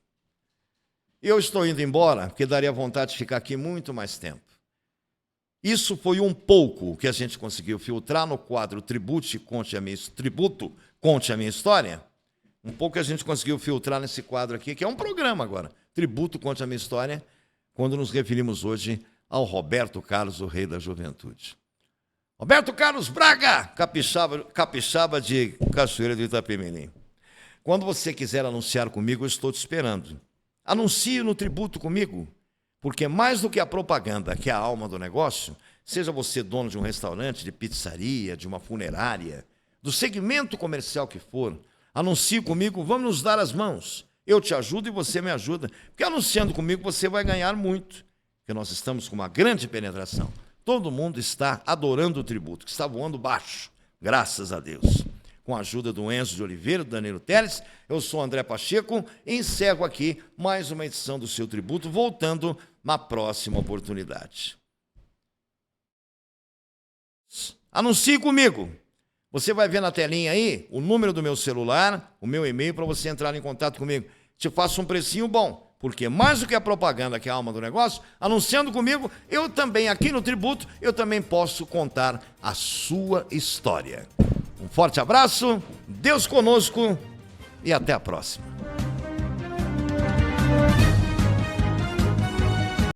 Eu estou indo embora, porque daria vontade de ficar aqui muito mais tempo. Isso foi um pouco que a gente conseguiu filtrar no quadro Tributo, Conte a Minha História. Um pouco que a gente conseguiu filtrar nesse quadro aqui, que é um programa agora. Tributo, Conte a Minha História, quando nos referimos hoje ao Roberto Carlos, o rei da juventude. Roberto Carlos Braga, capixaba de Cachoeira do Itapemirim. Quando você quiser anunciar comigo, eu estou te esperando. Anuncie no Tributo comigo, porque mais do que a propaganda, que é a alma do negócio, seja você dono de um restaurante, de pizzaria, de uma funerária, do segmento comercial que for, anuncie comigo, vamos nos dar as mãos. Eu te ajudo e você me ajuda. Porque anunciando comigo você vai ganhar muito. Porque nós estamos com uma grande penetração. Todo mundo está adorando o Tributo, que está voando baixo, graças a Deus. Com a ajuda do Enzo de Oliveira, do Danilo Teles, eu sou André Pacheco e encerro aqui mais uma edição do seu Tributo, voltando na próxima oportunidade. Anuncie comigo. Você vai ver na telinha aí o número do meu celular, o meu e-mail para você entrar em contato comigo. Te faço um precinho bom, porque mais do que a propaganda, que é a alma do negócio, anunciando comigo, eu também, aqui no Tributo, eu também posso contar a sua história. Um forte abraço, Deus conosco e até a próxima.